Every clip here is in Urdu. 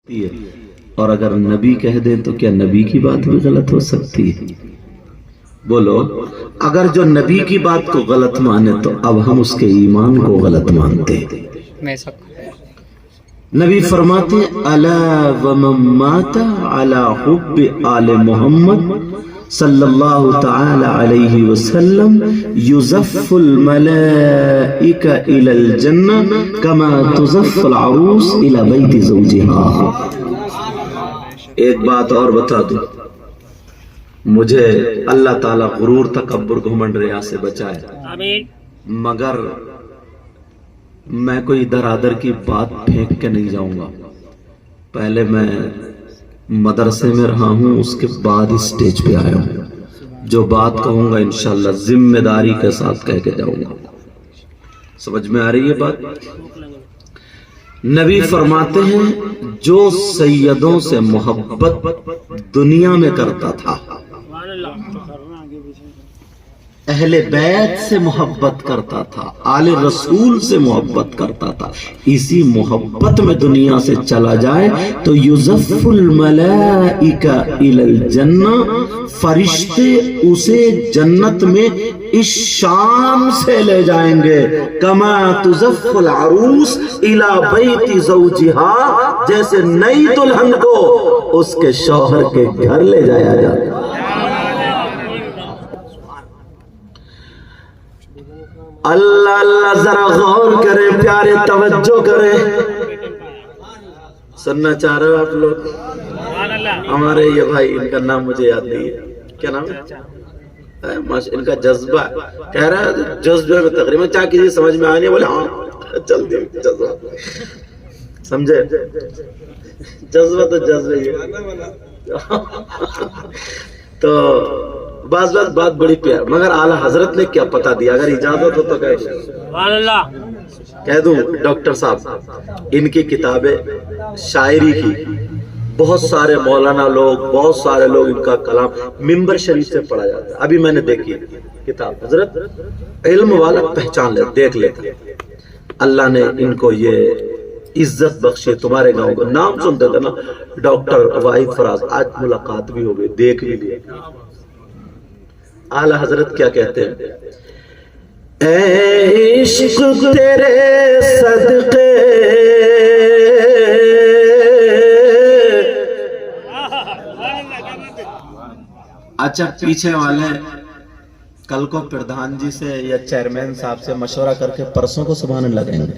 ہے اور اگر نبی کہہ دیں تو کیا نبی کی بات بھی غلط ہو سکتی ہے؟ بولو، اگر جو نبی کی بات کو غلط مانے تو اب ہم اس کے ایمان کو غلط مانتے ہیں۔ نبی فرماتے ہیں الا ومن مات علی حب آل محمد صلی اللہ تعالی علیہ وسلم یزف الملائکہ الی الجنہ کما تزف العروس الی بیت زوجہا۔ ایک بات اور بتا دوں، مجھے اللہ تعالیٰ غرور تکبر گھمنڈ ریا سے بچائے، مگر میں کوئی درادر کی بات پھینک کے نہیں جاؤں گا۔ پہلے میں مدرسے میں رہا ہوں، اس کے بعد اسٹیج پہ آیا ہوں۔ جو بات کہوں گا انشاءاللہ ذمہ داری کے ساتھ کہہ کے جاؤں گا۔ سمجھ میں آ رہی ہے بات؟ نبی فرماتے ہیں جو سیدوں سے محبت دنیا میں کرتا تھا، اہل بیت سے محبت کرتا تھا، آل رسول سے محبت کرتا تھا، اسی محبت میں دنیا سے چلا جائے تو یزف الملائکہ الی الجنہ، فرشتے اسے جنت میں اس شان سے لے جائیں گے کما تزف العروس الی بیت زوجہا، جیسے نئی دلہن کو اس کے شوہر کے گھر لے جایا جاتا ہے۔ اللہ اللہ ذرا غور کریں پیارے، توجہ کریں۔ سننا چاہ رہے ہو آپ لوگ؟ ہمارے یہ بھائی، ان کا نام مجھے یاد نہیں ہے، کیا نام ہے؟ ان کا جذبہ کہہ رہا ہے، جذبے میں تقریباً چاہ کسی سمجھ میں آنے بولے ہاں چل دیں جذبہ، سمجھے؟ جذبہ تو جذبہ ہی ہے۔ تو بعض بات بڑی پیار، مگر اعلیٰ حضرت نے کیا پتا دیا، اگر اجازت ہو تو کہہ دوں ڈاکٹر صاحب، ان کی کتابیں شاعری کی بہت سارے مولانا لوگ، بہت سارے لوگ ان کا کلام ممبر شریف سے پڑھا جاتا ہے۔ ابھی میں نے دیکھی کتاب، حضرت علم والا پہچان لے، دیکھ لیتا۔ اللہ نے ان کو یہ عزت بخشی، تمہارے گاؤں کا نام سنتے تھے نا ڈاکٹر واحد فراز، آج ملاقات بھی ہو گئی، دیکھ بھی لیا۔ اعلیٰ حضرت کیا کہتے ہیں؟ اے عشق تیرے صدقے اچھا، پیچھے والے کل کو پردھان جی سے یا چیئرمین صاحب سے مشورہ کر کے پرسوں کو سبحان اللہ کہیں گے۔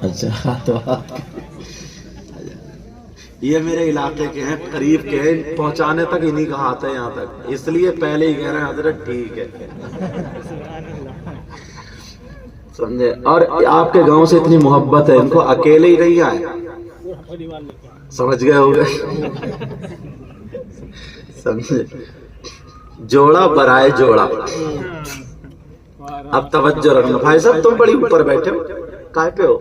اچھا، تو یہ میرے علاقے کے ہیں، قریب کے ہیں، پہنچانے تک انہی کا ہاتھ ہے یہاں تک، اس لیے پہلے ہی کہہ رہے ہیں حضرت ٹھیک ہے، سمجھے؟ اور آپ کے گاؤں سے اتنی محبت ہے، ان کو اکیلے ہی نہیں آئے، سمجھ گئے ہو گئے، سمجھے؟ جوڑا برائے جوڑا۔ اب توجہ رکھنا بھائی صاحب، تم بڑی اوپر بیٹھے ہو، کائے پہ ہو؟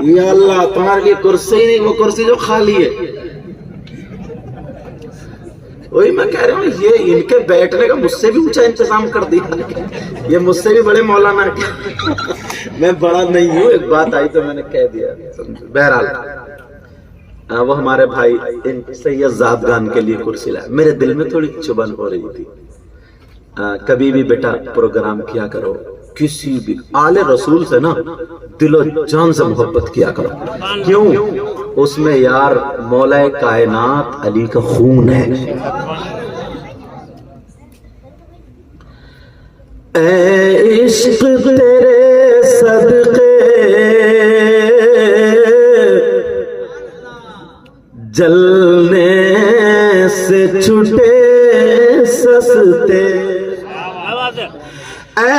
یا اللہ، تمہارے لیے کرسی نہیں، وہ کرسی جو خالی ہے۔ وہی میں کہہ رہا ہوں، یہ ان کے بیٹھنے کا مجھ سے بھی اونچا انتظام کر دیا، یہ مجھ سے بھی بڑے مولانا ہے۔ میں بڑا نہیں ہوں، ایک بات آئی تو میں نے کہہ دیا۔ بہرحال وہ ہمارے بھائی سید زادگان کے لیے کرسی لائے، میرے دل میں تھوڑی چبھن ہو رہی تھی، کبھی بھی بیٹا پروگرام کیا کرو، کسی بھی آل رسول سے نا دل و جان سے محبت کیا کرو، کیوں؟ اس میں یار مولا کائنات علی کا خون ہے۔ اے عشق تیرے صدقے جلنے سے چھٹے سستے، اے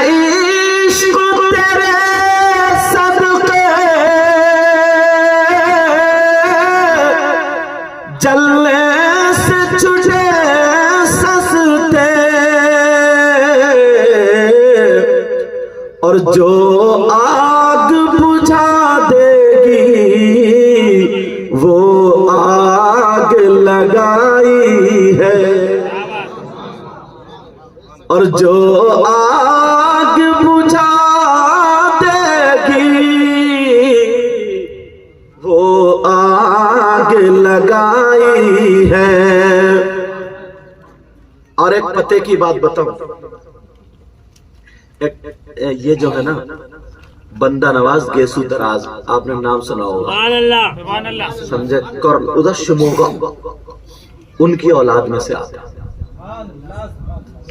عشق تیرے صدقے جلنے سے چھٹے سستے، اور جو آگ بجھا دے گی وہ آگ لگائی ہے، اور جو آگ بجھا دے گی کو آگ لگائی ہے. اور ایک پتے کی بات بتاؤں, یہ جو ہے نا بندہ نواز گیسو دراز, آپ نے نام سنا ہوگا, سمجھے, کرل ادھر شموگا, ان کی اولاد میں سے آتا.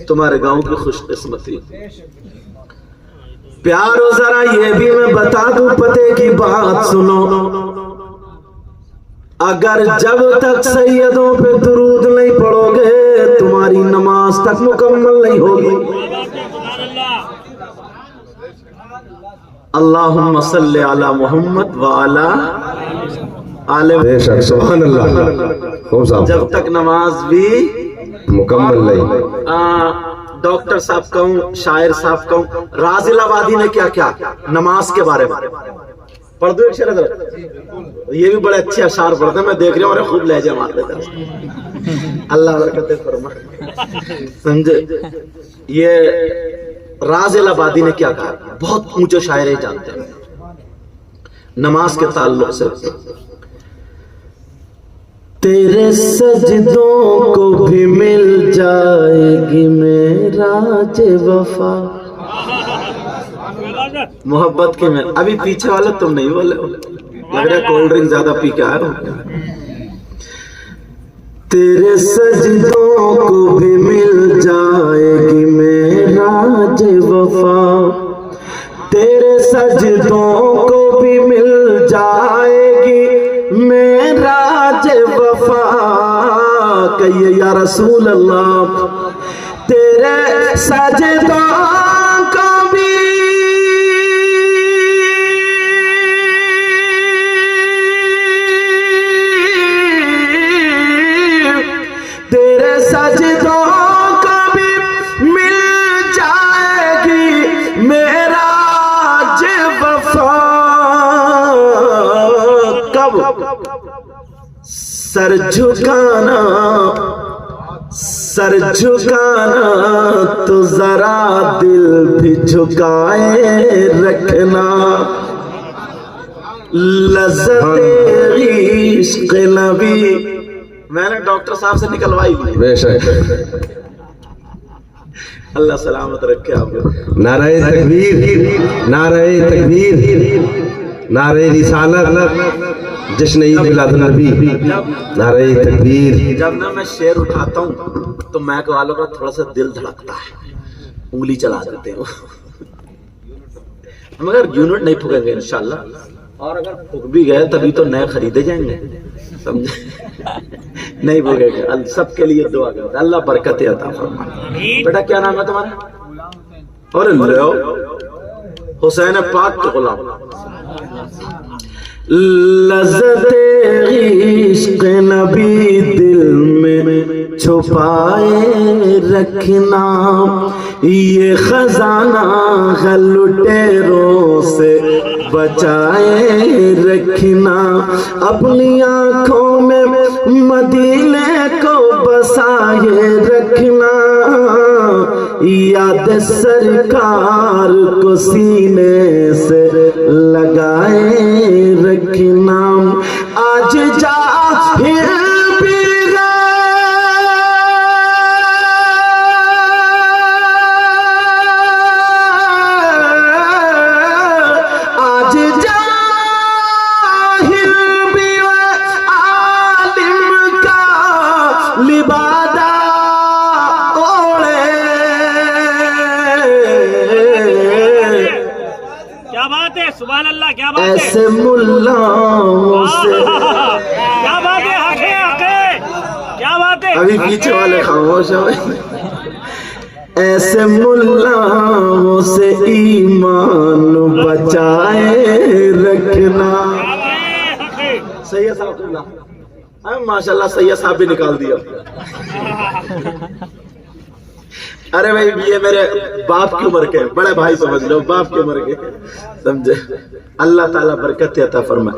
تمہارے گاؤں کی خوش قسمتی. پیارو ذرا یہ بھی میں بتا دوں, پتے کی بات سنو, اگر جب تک سیدوں پہ درود نہیں پڑھو گے تمہاری نماز تک مکمل نہیں ہوگی. اللہم صلی علی محمد وعلی آل محمد. سبحان اللہ. جب تک نماز بھی مکمل نہیں. ڈاکٹر صاحب کہوں, شاعر صاحب کہوں, رازل آبادی نے کیا کیا نماز کے بارے میں پڑھ دو ایک شعر حضرت. یہ بھی بڑے اچھے اشعار پڑھتے ہیں, میں دیکھ رہا ہوں, اور خوب لہجے مار دیتے ہیں. اللہ برکت فرما, سمجھے. یہ رازل آبادی نے کیا کہا, بہت اونچے شاعر ہی جانتے ہیں نماز کے تعلق سے. تیرے سجدوں کو بھی مل جائے گی معراج وفا. محبت کے میں ابھی پیچھے والے تم نہیں بولے, لگ رہا ہے کولڈ ڈرنک زیادہ پی کے آئے ہو. تیرے سجدوں کو بھی مل جائے گی معراج وفا, تیرے سجدوں کو بھی مل جائے گی معراج وفا. کہیے یا رسول اللہ, تیرے سجدوں کو بھی تیرے سجدوں کو بھی مل جائے گی معراج وفا. کب سر جھکانا, سر جھکانا تو ذرا دل بھی جھکائے رکھنا. لذت عشق نبی میں نے ڈاکٹر صاحب سے نکلوائی لی. بے شک. اللہ سلامت رکھے آپ کو. نعرہ تکبیر, نعرہ تکبیر, نعرہ رسالت, جشن عید میلاد النبی, نعرہ تکبیر. جب نا میں شعر اٹھاتا ہوں تو میک والوں کا تھوڑا سا دل دھڑکتا ہے, انگلی چلا دیتے ہیں. مگر یونٹ نہیں پھکیں گے انشاءاللہ, اور اگر پھک بھی گئے تبھی تو نئے خریدے جائیں گے, سمجھے. نہیں پھکے گا. سب کے لیے دعا کرتے, اللہ برکت عطا فرمائے. بیٹا کیا نام ہے تمہارا؟ اور لو حسین پاک کے غلام. لذت عشق نبی دل میں چھپائے رکھنا, یہ خزانہ لٹیروں سے بچائے رکھنا. اپنی آنکھوں میں مدینے کو بسائے رکھنا, یاد سرکار کو سینے سے لگائے رکھنا. آج جاہل بھی آج جاہل بھی عالم کا لبادہ اوڑے. کیا بات ہے, سبحان اللہ, کیا بات ہے, ایسے ملاؤں سے کیا بات ہے, حق ہے, حق ہے, کیا بات ہے. ابھی پیچھے والے خاموش ہیں. ایسے ملاؤں سے ایمان بچائے رکھنا. سید صاحب اللہ, ماشاءاللہ سید صاحب بھی نکال دیا. ارے بھائی یہ میرے باپ کی عمر کے, بڑے بھائی سمجھ لو, باپ کی عمر کے, سمجھے. اللہ تعالیٰ برکت عطا فرمائے.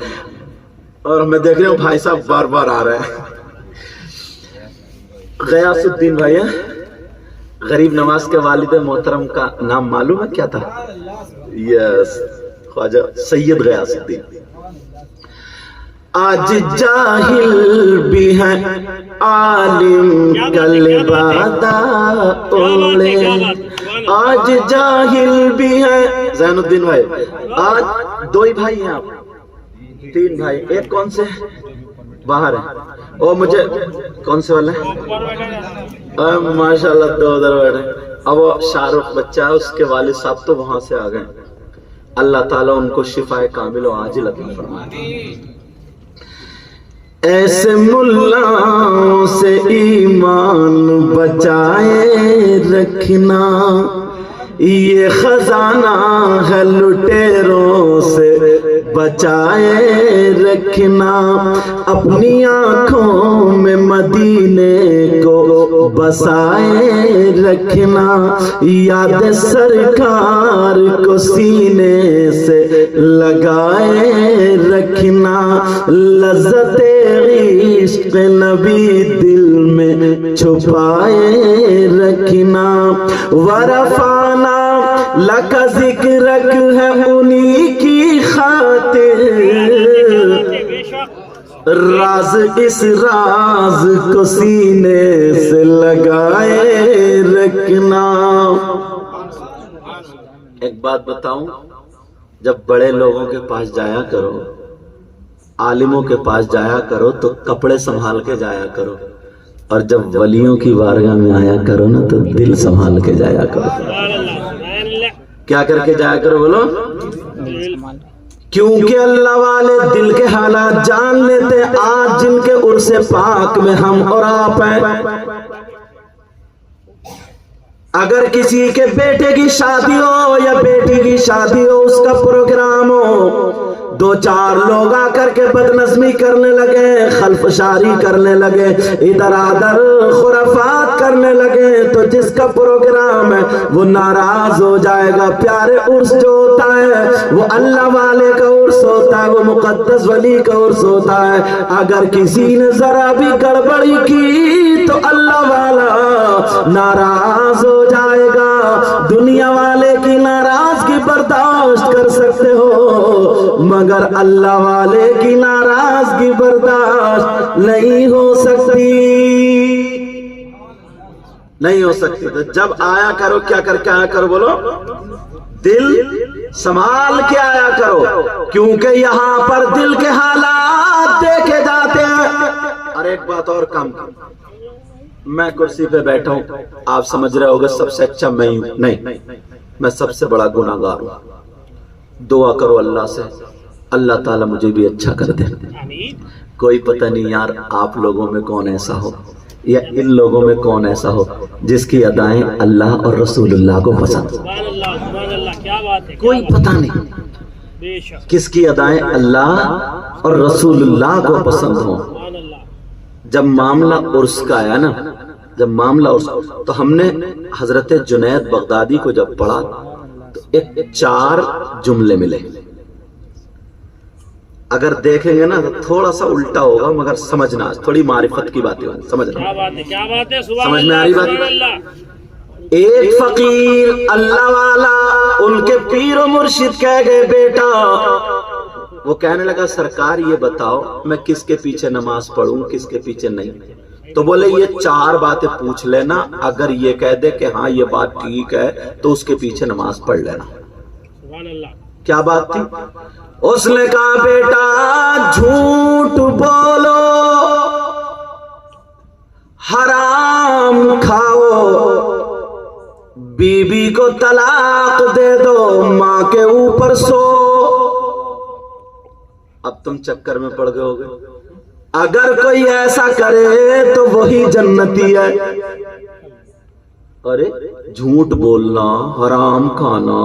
اور میں دیکھ رہا ہوں بھائی صاحب بار بار آ رہے ہیں. غیاث الدین بھائی, غریب نواز کے والد محترم کا نام معلوم ہے کیا تھا؟ یس, خواجہ سید غیاث الدین. آج جاہل بھی ہے عالم کل بادہ اوڑے. آج جاہل بھی ہے. زین الدین بھائی آج دو ہی بھائی ہیں آپ, تین بھائی, ایک کون سے باہر ہے, او مجھے کون سے والا ہے, ماشاءاللہ دو ادھر بیٹھے. اب وہ شاہ رخ بچہ ہے, اس کے والد صاحب تو وہاں سے آ گئے. اللہ تعالیٰ ان کو شفائے کامل و عاجل عطا فرمائے. ایسے ملاؤں سے ایمان بچائے رکھنا, یہ خزانہ ہے لٹیروں سے بچائے رکھنا. اپنی آنکھوں میں مدینے کو بسائے رکھنا, یاد سرکار کو سینے سے لگائے رکھنا. لذت عشق نبی دل میں چھپائے رکھنا. ورفانا لک ذکرک ہے انہی کی خاطر, راز اس راز کو سینے سے لگائے رکھنا. ایک بات بتاؤں, جب بڑے لوگوں کے پاس جایا کرو, عالموں کے پاس جایا کرو تو کپڑے سنبھال کے جایا کرو, اور جب ولیوں کی بارگاہ میں آیا کرو نا تو دل سنبھال کے جایا کرو. کیا کر کے جایا کرو بولو؟ کیونکہ اللہ والے دل کے حالات جان لیتے. آج جن کے عرس پاک میں ہم اور آپ ہیں, اگر کسی کے بیٹے کی شادی ہو یا بیٹی کی شادی ہو, اس کا پروگرام ہو, دو چار لوگ آ کر کے بدنظمی کرنے لگے, خلفشاری کرنے لگے, ادھر ادھر خرافات کرنے لگے, تو جس کا پروگرام ہے وہ ناراض ہو جائے گا. پیارے عرس جو ہوتا ہے وہ اللہ والے کا عرس ہوتا ہے, وہ مقدس ولی کا عرس ہوتا ہے. اگر کسی نے ذرا بھی گڑبڑی کی تو اللہ والا ناراض ہو جائے گا. دنیا والے کی ناراضگی برداشت کر سکتے ہو, مگر اللہ والے کی ناراضگی برداشت نہیں ہو سکتی, نہیں ہو سکتی. تو جب آیا کرو کیا کر کے آیا کرو بولو؟ دل سنبھال کے آیا کرو, کیونکہ یہاں پر دل کے حالات دیکھے جاتے ہیں. اور ایک بات اور کام کرو, میں کرسی پہ بیٹھا ہوں, آپ سمجھ رہے ہوگے سب سے اچھا میں ہوں, نہیں, میں سب سے بڑا گناہ گار ہوں. دعا کرو اللہ سے, اللہ تعالیٰ مجھے بھی اچھا کر دے. کوئی پتہ نہیں یار آپ لوگوں میں کون ایسا ہو, یا ان لوگوں میں کون ایسا ہو جس کی ادائیں اللہ اور رسول اللہ کو پسند ہو. کوئی پتہ نہیں کس کی ادائیں اللہ اور رسول اللہ کو پسند ہو. جب معاملہ عرس کا آیا نا, جب معاملہ عرس, تو ہم نے حضرت جنید بغدادی کو جب پڑھا تو ایک 4 جملے ملے. اگر دیکھیں گے نا تو تھوڑا سا الٹا ہوگا, مگر سمجھنا, تھوڑی معرفت کی باتیں ہوگی, سمجھنا. سمجھ میں آ رہی بات؟ ایک فقیر اللہ والا, ان کے پیر و مرشد کہہ گئے بیٹا, وہ کہنے لگا سرکار یہ بتاؤ میں کس کے پیچھے نماز پڑھوں, کس کے پیچھے نہیں. تو بولے یہ 4 باتیں پوچھ لینا, اگر یہ کہہ دے کہ ہاں یہ بات ٹھیک ہے تو اس کے پیچھے نماز پڑھ لینا. کیا بات تھی؟ اس نے کہا بیٹا جھوٹ بولو, حرام کھاؤ, بیوی کو طلاق دے دو, ماں کے اوپر سو. اب تم چکر میں پڑ گئے ہوگے. اگر کوئی ایسا کرے تو وہی جنتی ہے. ارے جھوٹ بولنا, حرام کھانا,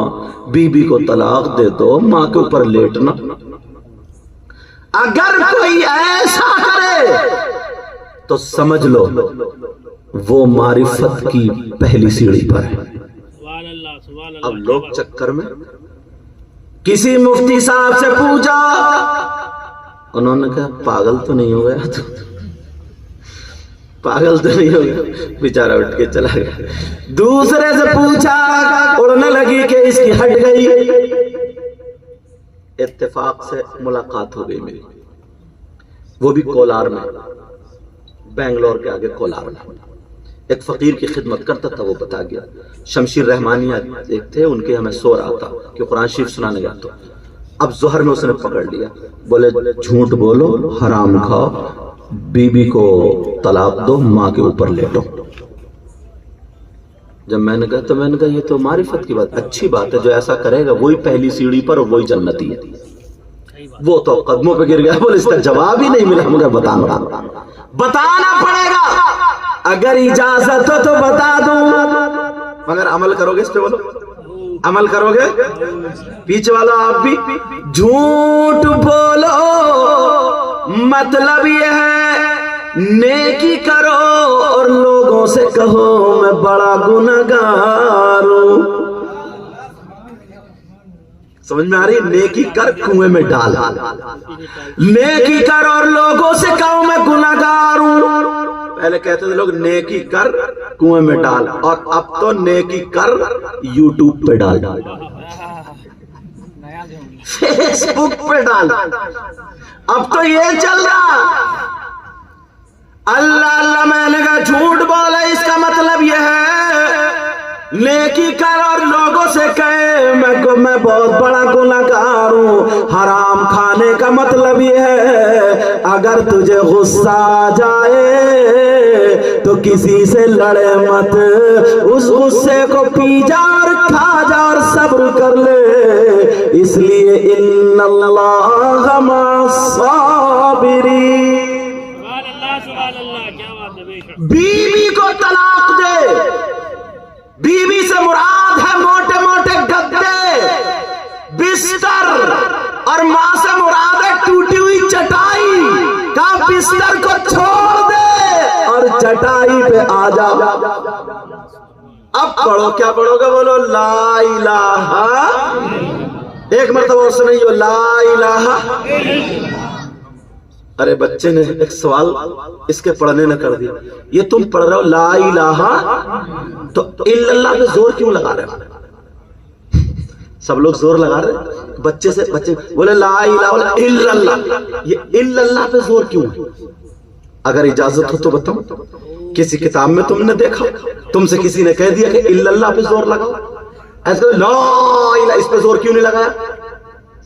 بیوی کو طلاق دے دو, ماں کے اوپر لیٹنا, اگر کوئی ایسا کرے تو سمجھ لو وہ معرفت کی پہلی سیڑھی پر ہے. اب لوگ چکر میں, کسی مفتی صاحب سے پوچھا, انہوں نے کہا پاگل تو نہیں ہو گیا, تو پاگل تو نہیں ہو گیا, بیچارہ اٹھ کے چلا گیا. دوسرے سے پوچھا, اڑنے لگی کہ اس کی ہٹ گئی. اتفاق سے ملاقات ہو گئی میری. وہ بھی کولار میں، بنگلور کے آگے کولار میں ایک فقیر کی خدمت کرتا تھا، وہ بتا گیا۔ شمشیر رحمانیہ ایک تھے، ان کے ہمیں سو رہا تھا کہ قرآن شریف سنانے گیا، تو اب ظہر میں اس نے پکڑ لیا، بولے جھوٹ بولو، حرام کھاؤ، بیوی کو طلاق دو، ماں کے اوپر لیٹو۔ جب میں نے کہا تو میں نے کہا یہ تو معرفت کی بات، اچھی بات ہے، جو ایسا کرے گا وہی پہلی سیڑھی پر اور وہی جنتی ہے۔ وہ تو قدموں پہ گر گیا، بولے اس کا جواب ہی نہیں ملا۔ مجھے بتانا پڑے گا، اگر اجازت ہو تو بتا دوں، مگر عمل کرو گے اس پہ؟ بولو عمل کرو گے؟ پیچھے والا آپ بھی جھوٹ بولو، مطلب یہ ہے نیکی کرو اور لوگوں سے کہو میں بڑا گنہگار ہوں۔ سمجھ میں آ رہی؟ نیکی کر کنویں میں ڈال، نیکی کر اور لوگوں سے کہو میں گنہگار ہوں۔ پہلے کہتے تھے لوگ نیکی کر کنویں میں ڈال، اور اب تو نیکی کر یوٹیوب پہ ڈال، فیس بک پہ ڈال، اب تو یہ چل رہا۔ اللہ اللہ میں نے کہا جھوٹ بولا، اس کا مطلب یہ ہے نیکی کر اور لوگوں سے کہے میں بہت بڑا گنہگار ہوں۔ حرام کھانے کا مطلب یہ ہے اگر تجھے غصہ آ جائے تو کسی سے لڑے مت، اس غصے کو پی جا اور کھا جا اور صبر کر لے، اس لیے ان اللہ مع الصابرین۔ بیوی کو طلاق دے، بیوی سے مراد ہے موٹے موٹے گدے، بستر، اور ماں سے مراد ہے ٹوٹی ہوئی چٹائی۔ کا بستر کو چھوڑ دے اور چٹائی پہ آ جا۔ اب پڑھو، کیا پڑھو گے؟ بولو لا الہ، ایک مرتبہ اس نے یہ لا الہ۔ ارے بچے نے ایک سوال اس کے پڑھنے نہ کر دیا، یہ تم پڑھ رہے ہو لا الہ تو الا اللہ پہ زور کیوں لگا رہے ہو؟ سب لوگ زور لگا رہے ہیں، بچے سے بچے بولے لا الہ الا اللہ، یہ الا اللہ پہ زور کیوں ہے؟ اگر اجازت ہو تو بتاؤ، کسی کتاب میں تم نے دیکھا؟ تم سے کسی نے کہہ دیا کہ الا اللہ پہ زور لگاؤ؟ ایسا لا الہ اس پہ زور کیوں نہیں لگایا؟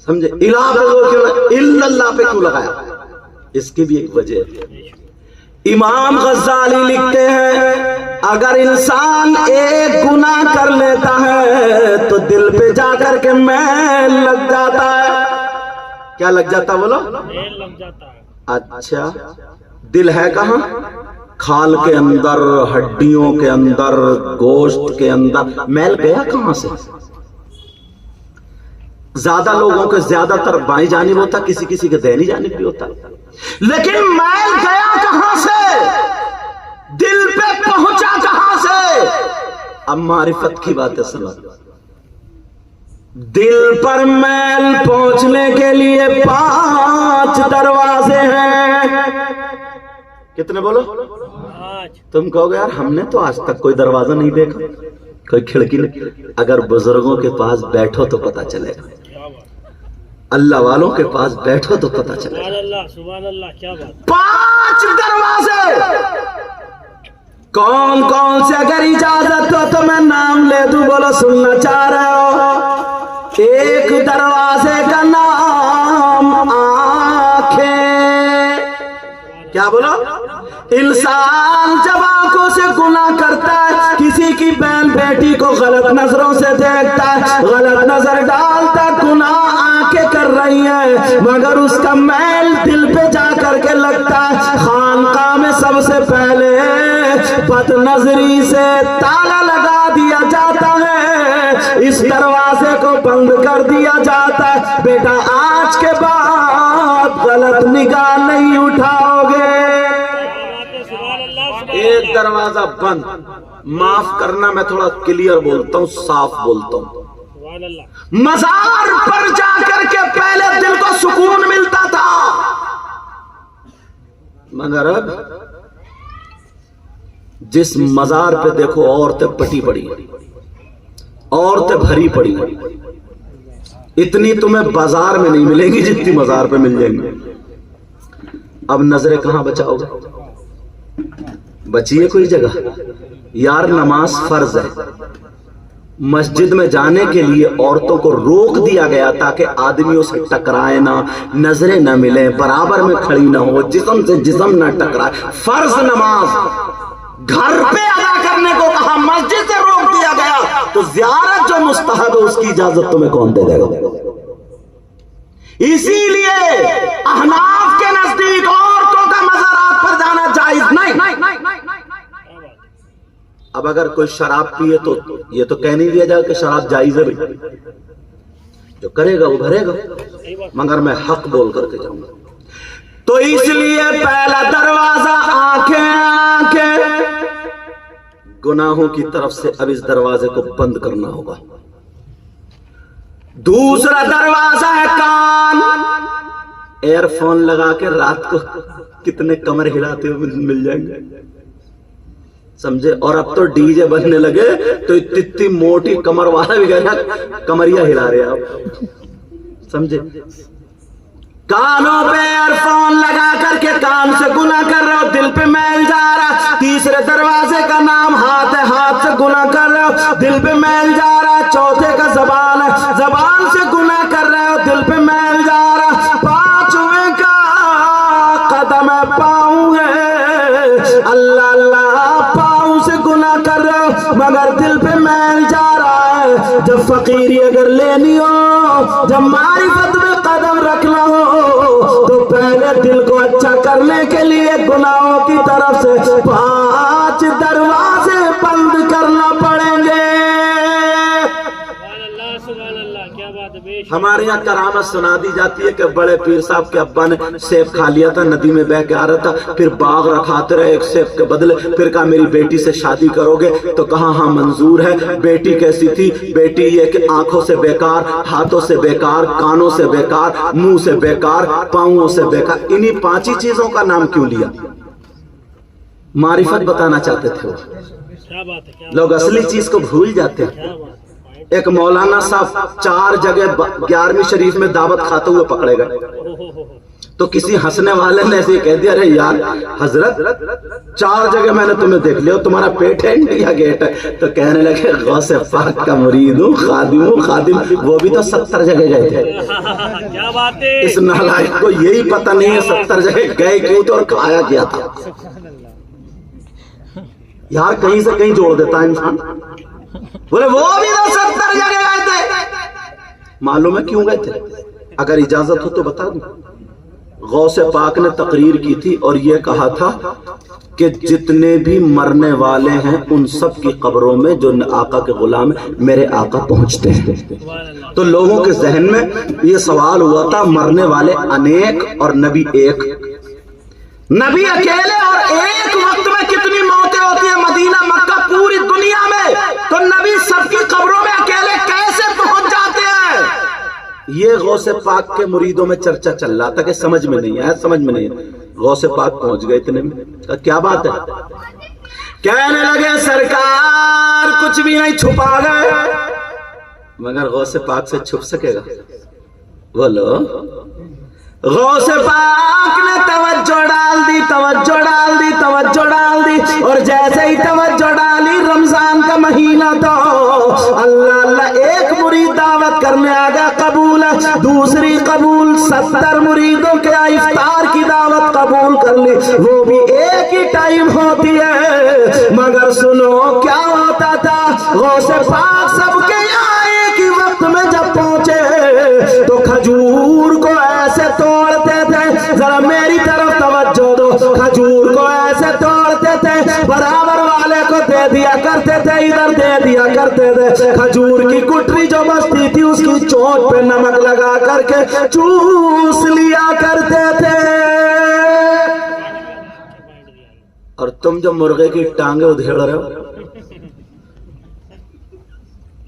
سمجھے؟ الہ پہ زور کیوں لگایا؟ الا اللہ پہ کیوں لگایا؟ اس کی بھی ایک وجہ ہے۔ امام غزالی لکھتے ہیں اگر انسان ایک گناہ کر لیتا ہے تو دل پہ جا کر کے میل لگ جاتا ہے۔ کیا لگ جاتا؟ بولو اچھا، دل ہے کہاں؟ کھال کے اندر، ہڈیوں کے اندر، گوشت کے اندر۔ میل گیا کہاں سے؟ زیادہ لوگوں کے زیادہ تر بائیں جانب ہوتا، کسی کسی کے دہنی جانب بھی ہوتا، لیکن میل گیا کہاں سے؟ دل پہ پہنچا کہاں سے؟ اب معرفت کی باتیں سنو۔ دل پر میل پہنچنے کے لیے 5 دروازے ہیں۔ کتنے بولو؟ تم کہو گے یار ہم نے تو آج تک کوئی دروازہ نہیں دیکھا، کوئی کھڑکی نہیں۔ اگر بزرگوں کے پاس بیٹھو تو پتا چلے گا، اللہ والوں کے پاس بیٹھو تو پتا چلے گا۔ سبحان اللہ، کیا بات۔ 5 دروازے کون کون سے؟ اگر اجازت ہو تو میں نام لے دوں، بولو سننا چاہ رہے ہو؟ ایک دروازے کا نام آنکھیں۔ کیا بولو؟ انسان جب آنکھوں سے گناہ کرتا ہے، کسی کی بہن بیٹی کو غلط نظروں سے دیکھتا ہے، غلط نظر ڈالتا، گناہ آنکھیں کر رہی ہیں، مگر اس کا میل دل پہ جا کر کے لگتا ہے۔ خانقاہ میں سب سے پہلے بد نظری سے تالا لگا دیا جاتا ہے، اس دروازے کو بند کر دیا جاتا ہے۔ بیٹا آج کے بعد غلط نگاہ نہیں اٹھاؤ گے۔ ایک دروازہ بند۔ معاف کرنا میں تھوڑا کلیئر بولتا ہوں، صاف بولتا ہوں۔ مزار پر جا کر کے پہلے دل کو سکون ملتا تھا، مگر اب جس مزار پہ دیکھو عورتیں پٹی پڑی، عورتیں بھری پڑی، اتنی تمہیں بازار میں نہیں ملیں گی جتنی مزار پہ مل جائیں گی۔ اب نظریں کہاں بچاؤ گے؟ بچی ہے کوئی جگہ؟ یار نماز فرض ہے، مسجد میں جانے کے لیے عورتوں کو روک دیا گیا تاکہ آدمیوں سے ٹکرائے نہ، نظریں نہ ملیں، برابر میں کھڑی نہ ہو، جسم سے جسم نہ ٹکرائے۔ فرض نماز گھر پہ ادا کرنے کو کہا، مسجد سے روک دیا گیا، تو زیارت جو مستحب ہے اس کی اجازت تمہیں کون دے گا؟ اسی لیے احناف کے نزدیک عورتوں کا مزارات پر جانا جائز نہیں۔ اب اگر کوئی شراب پیے تو یہ تو کہہ نہیں دیا جائے کہ شراب جائز ہے، بھائی جو کرے گا وہ بھرے گا، مگر میں حق بول کر کے جاؤں گا۔ تو اس لیے پہلا دروازہ آنکھیں، گناہوں کی طرف سے اب اس دروازے کو بند کرنا ہوگا۔ دوسرا دروازہ ہے کان، ایئر فون لگا کے رات کو کتنے کمر ہلاتے ہوئے مل جائیں گے، سمجھے؟ اور اب تو ڈی جے بننے لگے تو اتنی موٹی کمر والا بھی گیا کمریا ہلا رہے آپ، سمجھے؟ کانوں پہ ایئر فون لگا کر کے کان سے گناہ کر رہے ہو، دل پہ میل جا رہا۔ تیسرے دروازے کا نام ہاتھ ہے، ہاتھ سے گناہ کر رہے ہو، دل پہ میل جا رہا۔ چوتھے کا زبان ہے، زبان سے گناہ کر رہے ہو، دل پہ میل جا رہا۔ پانچویں کا قدم ہے، پاؤں ہے، اللہ اللہ، پاؤں سے گناہ کر رہے ہو مگر دل پہ میل جا رہا ہے۔ جب فقیری اگر لینی ہو، جب معرفت میں قدم رکھنا ہو، تو پہلے دل کو اچھا کرنے کے لیے گناہوں کی طرف سے 5 دروازے بند کرنا پڑیں گے۔ ہمارے یہاں کرامت سنا دی جاتی ہے کہ بڑے پیر صاحب کے ابا نے سیب کھا لیا تھا، ندی میں بہ کے آ رہا تھا، پھر باغ رکھاتے رہے ایک سیب کے بدلے، پھر کہا میری بیٹی سے شادی کرو گے؟ تو کہا ہاں منظور ہے۔ بیٹی کیسی تھی؟ بیٹی یہ کہ آنکھوں سے بیکار، ہاتھوں سے بیکار، کانوں سے بیکار، منہ سے بیکار، پاؤں سے بیکار۔ انہی 5 ہی چیزوں کا نام کیوں لیا؟ معرفت بتانا چاہتے تھے وہ، لوگ اصلی چیز کو بھول جاتے ہیں۔ ایک مولانا صاحب 4 جگہ 11ویں شریف میں دعوت کھاتے ہوئے پکڑے گئے، تو کسی ہنسنے والے نے ایسے کہہ دیا، ارے یار حضرت 4 جگہ میں نے تمہیں دیکھ لیا، تمہارا پیٹ ہے انڈیا گیٹ ہے۔ تو کہنے لگے غوث پاک کا مرید ہوں، خادم ہوں، خادم۔ وہ بھی تو 70 جگہ گئے تھے۔ اس نالائق کو یہی پتہ نہیں ہے 70 جگہ گئے کیوں تھے اور کھایا کیا تھا۔ یار کہیں سے کہیں جوڑ دیتا ہے انسان۔ بولے وہ بھی تو 70 جگہ گئے تھے۔ معلوم ہے کیوں گئے تھے؟ اگر اجازت ہو تو بتا دوں۔ غوث پاک نے تقریر کی تھی اور یہ کہا تھا کہ جتنے بھی مرنے والے ہیں ان سب کی قبروں میں جو آقا کے غلام ہیں میرے آقا پہنچتے ہیں۔ تو لوگوں کے ذہن میں یہ سوال ہوا تھا، مرنے والے انیک اور نبی ایک، نبی اکیلے اور ایک وقت میں کتنی موتیں ہوتی ہیں مدینہ مکہ پوری دنیا میں، تو نبی سب کی قبروں میں اکیلے کیسے پہنچ جاتے ہیں؟ یہ غوث پاک کے مریدوں میں چرچا چل رہا تھا کہ سمجھ میں نہیں آیا، سمجھ میں نہیں آیا۔ غوث پاک پہنچ گئے اتنے میں، کیا بات ہے؟ کہنے لگے سرکار کچھ بھی نہیں چھپا گئے، مگر غوث پاک سے چھپ سکے گا؟ بولو۔ غوث پاک نے توجہ ڈال دی، توجہ ڈال دی، توجہ ڈال دی، اور جیسے ہی توجہ ڈالی رمضان کا مہینہ تو اللہ اللہ ایک مرید دعوت کرنے آگا، قبول ہے، دوسری قبول، 70 مریدوں کے افطار کی دعوت قبول کر لی، وہ بھی ایک ہی ٹائم ہوتی ہے۔ مگر سنو کیا ہوتا تھا، غوث پاک سب کے یہاں ایک ہی وقت میں جب پہنچے تو کھجور کو ایسے توڑتے تھے، ذرا میری طرف توجہ دو، کھجور کو ایسے توڑتے تھے، برابر والے کو دے دیا کرتے تھے، ادھر دے دیا کرتے تھے۔ کھجور کی گٹری جو بستی تھی اس کی چوٹ پہ نمک لگا کر کے چوس لیا کرتے تھے۔ اور تم جو مرغے کی ٹانگیں ادھیڑ رہے ہو،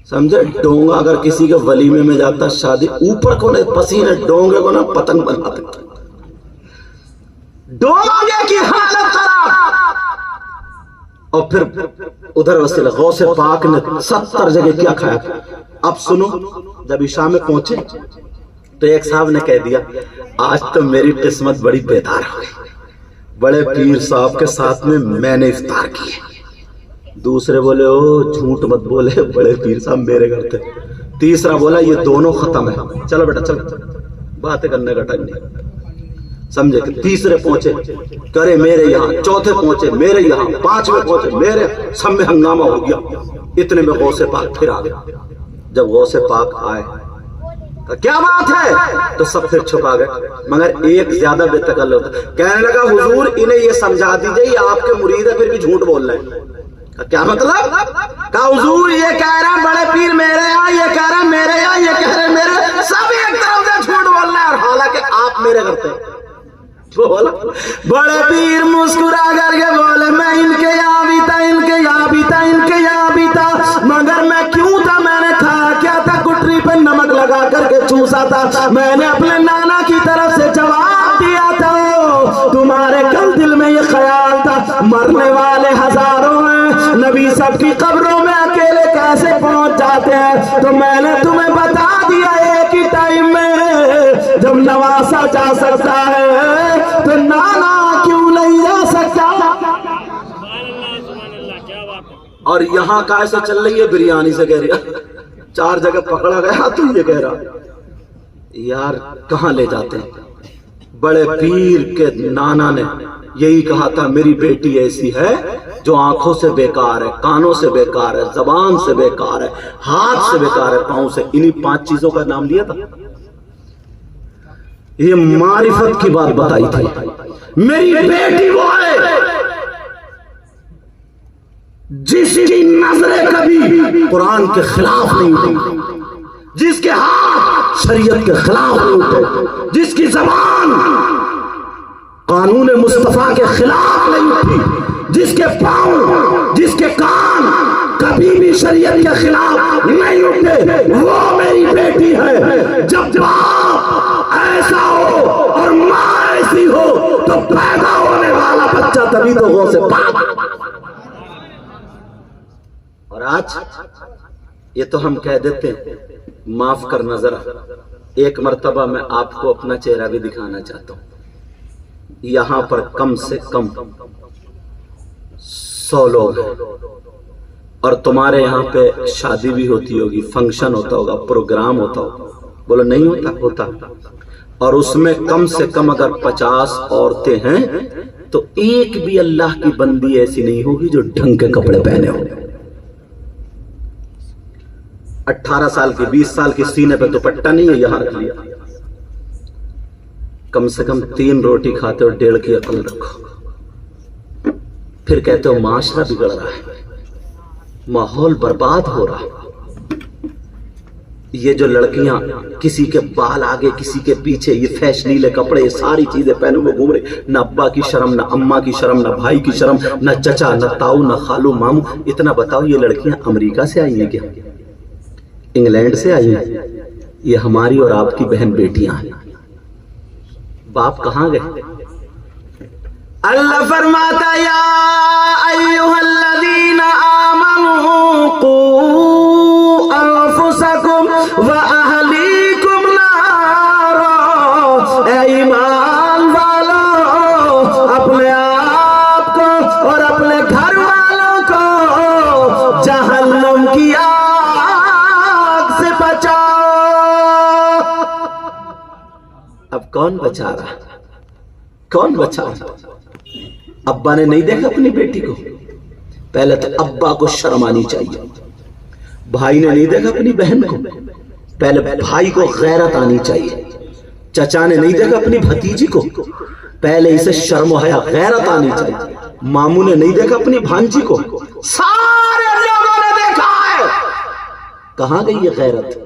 سمجھے؟ ڈونگا اگر کسی کے ولیمے میں جاتا شادی، اوپر کو نہیں پسینے ڈونگے کو نا پتنگ بنا دیتا، ڈونگے کی حالت خراب۔ اور پھر ادھر وسیلہ غوث پاک نے 70 جگہ کیا کھایا۔ اب سنو، جب عشاء میں پہنچے تو ایک صاحب نے کہہ دیا آج تو میری قسمت بڑی بیدار ہو گئی، بڑے پیر صاحب کے ساتھ میں نے افطار کیے. دوسرے بولے او جھوٹ مت بولے, بڑے پیر صاحب میرے گھر تھے. تیسرا بولا یہ دونوں ختم ہے, چلو بیٹا چلو, باتیں کرنے کا ٹائم نہیں. سمجھے کہ تیسرے پہنچے کرے میرے یہاں, چوتھے پہنچے میرے یہاں, پانچویں پہنچے میرے, سب میں ہنگامہ ہو گیا. اتنے میں غوث پاک پھر آ گیا. جب غوث پاک آئے کیا بات ہے تو سب پھر چھپا گئے, مگر ایک زیادہ بے تکلف ہوتا. کہنے لگا حضور انہیں یہ سمجھا دیجئے یہ آپ کے مرید ہے پھر بھی جھوٹ بول رہے ہیں. کیا مطلب؟ کہا حضور یہ کہہ رہا بڑے پیر میرے یہاں, یہ کہہ رہا میرے یہاں, یہ کہہ رہے میرے, سب ایک طرف سے جھوٹ بول رہے ہیں اور حالانکہ آپ میرے کرتے ہیں. بولا بڑے پیر مسکرا کر کے بولے میں ان کے یہاں بھی تھا, ان کے یہاں بھی تھا, ان کے یہاں بھی تھا, مگر میں کیوں تھا, میں نے کھایا کیا تھا, گٹری پہ نمک لگا کر کے چوسا تھا. میں نے اپنے نانا کی طرف سے جواب دیا تھا. تمہارے کل دل میں یہ خیال تھا مرنے والے ہزاروں ہیں, نبی سب کی قبروں میں اکیلے کیسے پہنچ جاتے ہیں, تو میں نے تمہیں بتا دیا ایک ہی ٹائم میں جب نواسا جا سکتا ہے تو نانا کیوں نہیں جا سکتا. اور یہاں کیسے چل رہی ہے بریانی سے کہہ رہا, 4 جگہ پکڑا گیا تو یہ کہہ رہا یار کہاں لے جاتے ہیں. بڑے پیر کے نانا نے یہی کہا تھا میری بیٹی ایسی ہے جو آنکھوں سے بیکار ہے, کانوں سے بیکار ہے, زبان سے بیکار ہے, ہاتھ سے بیکار ہے, پاؤں سے. انہی 5 چیزوں کا نام لیا تھا. یہ معرفت کی بات بتائی تھی. میری بیٹی وہ ہے جس کی نظریں کبھی قرآن کے خلاف نہیں اٹھی, جس کے ہاتھ شریعت کے خلاف نہیں اٹھے, جس کی زبان قانون مصطفیٰ کے خلاف نہیں اٹھی, جس کے پاؤں, جس کے کان کبھی بھی شریعت کے خلاف نہیں اٹھے, وہ میری بیٹی ہے. جب باپ ایسا ہو اور ماں ایسی ہو تو پیدا ہونے والا بچہ تبھی تو غوث پاک. اور آج یہ تو ہم کہہ دیتے ہیں, معاف کرنا ذرا, ایک مرتبہ میں آپ کو اپنا چہرہ بھی دکھانا چاہتا ہوں. یہاں پر کم سے کم 100 لوگ ہیں, اور تمہارے یہاں پہ شادی بھی ہوتی ہوگی, فنکشن ہوتا ہوگا, پروگرام ہوتا ہوگا. بولو نہیں ہوتا, ہوتا. اور اس میں کم سے کم اگر 50 عورتیں ہیں تو ایک بھی اللہ کی بندی ایسی نہیں ہوگی جو ڈھنگ کے کپڑے پہنے ہو. 18 سال کی 20 سال کی سینے پہ دوپٹہ نہیں ہے, یہاں رکھ لیا. کم سے کم 3 روٹی کھاتے ہو, 1.5 کی عقل رکھو. پھر کہتے ہو معاشرہ بگڑ رہا ہے, ماحول برباد ہو رہا ہے. یہ جو لڑکیاں کسی کے بال آگے کسی کے پیچھے, یہ فیشنیلے کپڑے, یہ ساری چیزیں پہنے ہوئے گھوم رہے, نہ ابا کی شرم, نہ اماں کی شرم, نہ بھائی کی شرم, نہ چچا, نہ تاؤ, نہ خالو, مامو. اتنا بتاؤ یہ لڑکیاں امریکہ سے آئی ہیں کیا, انگلینڈ سے آئی ہیں؟ یہ ہماری اور آپ کی بہن بیٹیاں ہیں. باپ کہاں گئے؟ اللہ فرماتا یا ایھا الذین آمنوا قوا انفسکم واہلیکم نارا. اے ایمان والو اپنے آپ کو اور اپنے گھر والوں کو جہنم کی آگ سے بچاؤ. اب کون بچا رہا, کون بچا رہا؟ ابا نے نہیں دیکھا اپنی بیٹی کو, پہلے تو ابا کو شرم آنی چاہیے. بھائی نے نہیں دیکھا اپنی بہن کو, پہلے بھائی کو غیرت آنی چاہیے. چچا نے نہیں دیکھا اپنی بھتیجی کو, پہلے اسے شرم و حیا غیرت آنی چاہیے. ماموں نے نہیں دیکھا اپنی بھانجی کو, سارے لوگوں نے دیکھا ہے. کہاں گئی یہ غیرت؟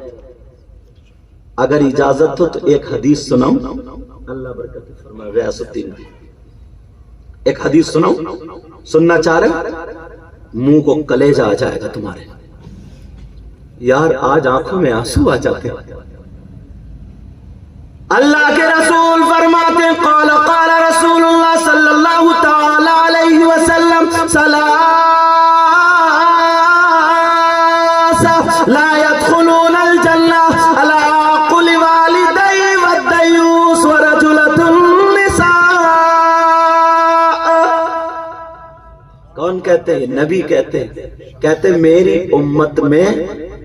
اگر اجازت ہو تو ایک حدیث سناؤں, اللہ برکت فرمائے. غیاث الدین ایک حدیث سناؤں, سننا چاہ رہے؟ منہ کو کلیجہ آ جائے گا تمہارے. یار آج آنکھوں میں آنسو آ جاتے ہیں. اللہ کے رسول فرماتے ہیں قال قال رسول اللہ صلی اللہ تعالی علیہ وسلم لا يدخلون الجنہ على عقل والدی والدیوس ورجلة النساء. کون کہتے ہیں؟ نبی کہتے ہیں. کہتے میری امت میں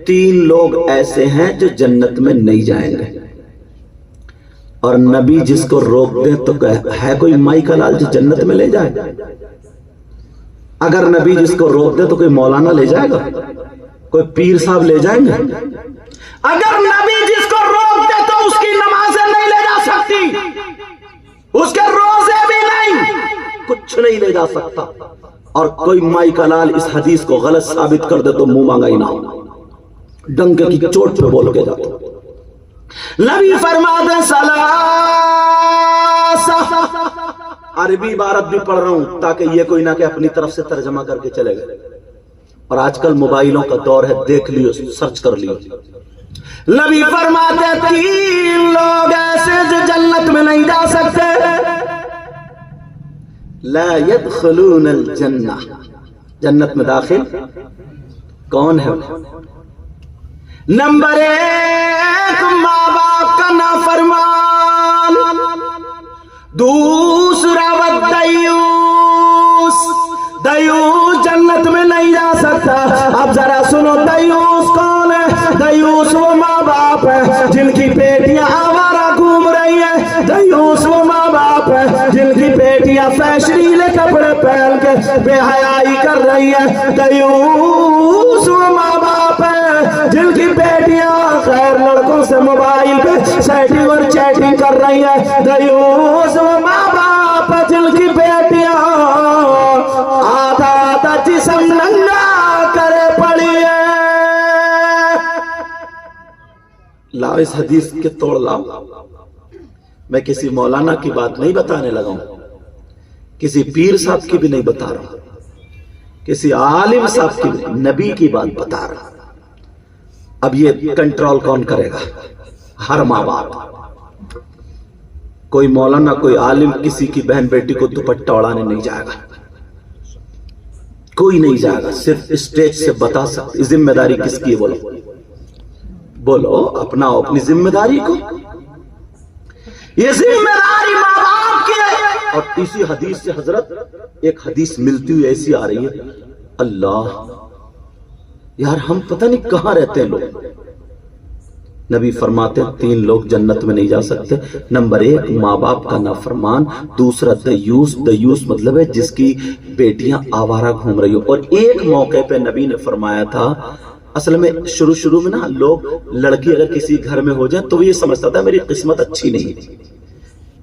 3 لوگ ایسے ہیں جو جنت میں نہیں جائیں گے. اور نبی جس کو روک دے تو ہے کوئی مائی کا لال جو جنت میں لے جائے؟ اگر نبی جس کو روک دے تو کوئی مولانا لے جائے گا؟ کوئی پیر صاحب لے جائیں گے؟ اگر نبی جس کو روک دے تو اس کی نمازیں نہیں لے جا سکتی، اس کے روزے بھی نہیں، کچھ نہیں لے جا سکتا. اور کوئی مائی کا لال اس حدیث کو غلط ثابت کر دے تو منہ مانگا ہی نہ ہو، ڈنکے کی چوٹ پہ بول کے جاتا. نبی فرماتے ثلاثہ، عربی عبارت بھی پڑھ رہا ہوں تاکہ یہ کوئی نہ کہ اپنی طرف سے ترجمہ کر کے چلے گئے. اور آج کل موبائلوں کا دور ہے، دیکھ لیو، سرچ کر لیو. نبی فرماتے 3 لوگ ایسے جو جنت میں نہیں جا سکتے. لا يدخلون الجنہ، جنت میں داخل کون ہے؟ نمبر 1 ماں باپ کا نافرمان، دوسرا دیوس. دیوس جنت میں نہیں جا سکتا. اب ذرا سنو، دیوس کون ہے؟ دیوس وہ ماں باپ ہے جن کی بیٹیاں آوارہ گھوم رہی ہیں. دیوس وہ ماں باپ ہے جن کی بیٹیاں فیشنیلے کپڑے پہن کے بے حیائی کر رہی ہیں. دیوس وہ ماں باپ ہے جن کی بیٹیاں غیر لڑکوں سے موبائل پہ سیٹنگ اور چیٹنگ کر رہی ہیں. دیوس وہ ماں باپ ہے جن کی بیٹیاں آدھا آدھا جسم ننگا کرے پڑی ہے. لاؤ اس حدیث کے توڑ لاؤ. میں کسی مولانا کی بات نہیں بتانے لگا ہوں، کسی پیر صاحب کی بھی نہیں بتا رہا، کسی عالم صاحب کی بھی، نبی کی بات بتا رہا. اب یہ کنٹرول کون کرے گا؟ ہر ماں باپ. کوئی مولانا کوئی عالم کسی کی بہن بیٹی کو دوپٹہ اڑانے نہیں جائے گا، کوئی نہیں جائے گا. صرف اسٹیج سے بتا سکتے. ذمہ داری کس کی ہے؟ بولو اپناؤ اپنی ذمہ داری کو. یہ ذمہ داری ماں باپ کی ہے. اور اسی حدیث سے حضرت ایک حدیث ملتی ہوئی ایسی آ رہی ہے، اللہ یار ہم پتہ نہیں کہاں رہتے ہیں لوگ. نبی فرماتے ہیں 3 لوگ جنت میں نہیں جا سکتے. نمبر 1 ماں باپ کا نافرمان، دوسرا دیوس. دیوس مطلب ہے جس کی بیٹیاں آوارہ گھوم رہی ہو. اور ایک موقع پہ نبی نے فرمایا تھا، اصل میں شروع میں نا لوگ لڑکی اگر کسی گھر میں ہو جائے تو وہ یہ سمجھتا تھا میری قسمت اچھی نہیں تھی،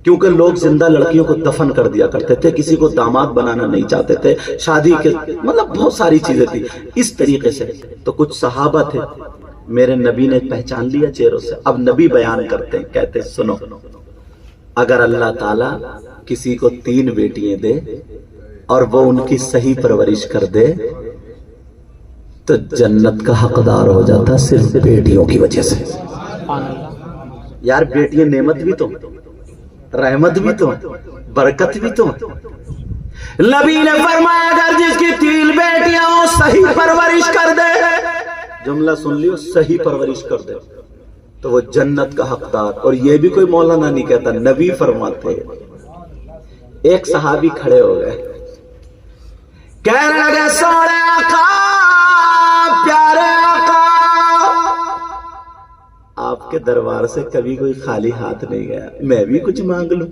کیونکہ لوگ زندہ لڑکیوں کو دفن کر دیا کرتے تھے، کسی کو داماد بنانا نہیں چاہتے تھے، شادی کے مطلب بہت ساری چیزیں تھی اس طریقے سے. تو کچھ صحابہ تھے، میرے نبی نے پہچان لیا چہروں سے. اب نبی بیان کرتے ہیں، کہتے سنو، اگر اللہ تعالیٰ کسی کو 3 بیٹیاں دے اور وہ ان کی صحیح پرورش کر دے تو جنت کا حقدار ہو جاتا صرف بیٹیوں کی وجہ سے. یار بیٹیاں نعمت بھی تو، رحمت بھی تو، برکت بھی تو. نبی نے فرمایا اگر جس کی 3 بیٹیاں ہو صحیح پرورش کر دے، جملہ سن لیو، صحیح پرورش کر دے تو وہ جنت کا حقدار. اور یہ بھی کوئی مولانا نہیں کہتا، نبی فرماتے. ایک صحابی کھڑے ہو گئے، کہنے لگے سونے آقا، پیارے آقا، آپ کے دربار سے کبھی کوئی خالی ہاتھ نہیں گیا، میں بھی کچھ مانگ لوں.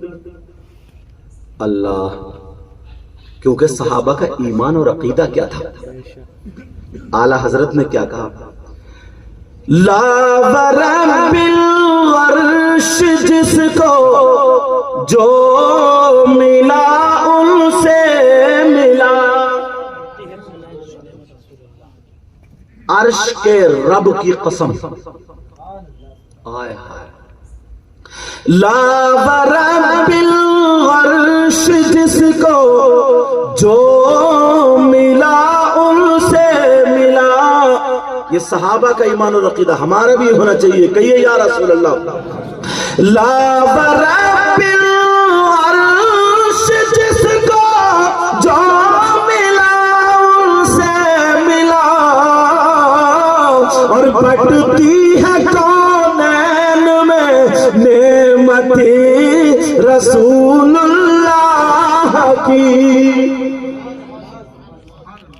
اللہ، کیونکہ صحابہ کا ایمان اور عقیدہ کیا تھا. اعلی حضرت نے کیا کہا؟ لا ورب العرش جس کو جو ملا ان سے ملا، عرش کے رب کی قسم. آئے ہائے. لا ورب العرش جس کو جو ملا ان سے ملا. یہ صحابہ کا ایمان اور عقیدہ، ہمارا بھی ہونا چاہیے. کہیے یا رسول اللہ. لا ورب العرش جس کو جو ملا ان سے ملا، اور بٹتی ہے کونین میں نعمتی رسول اللہ کی.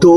2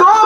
2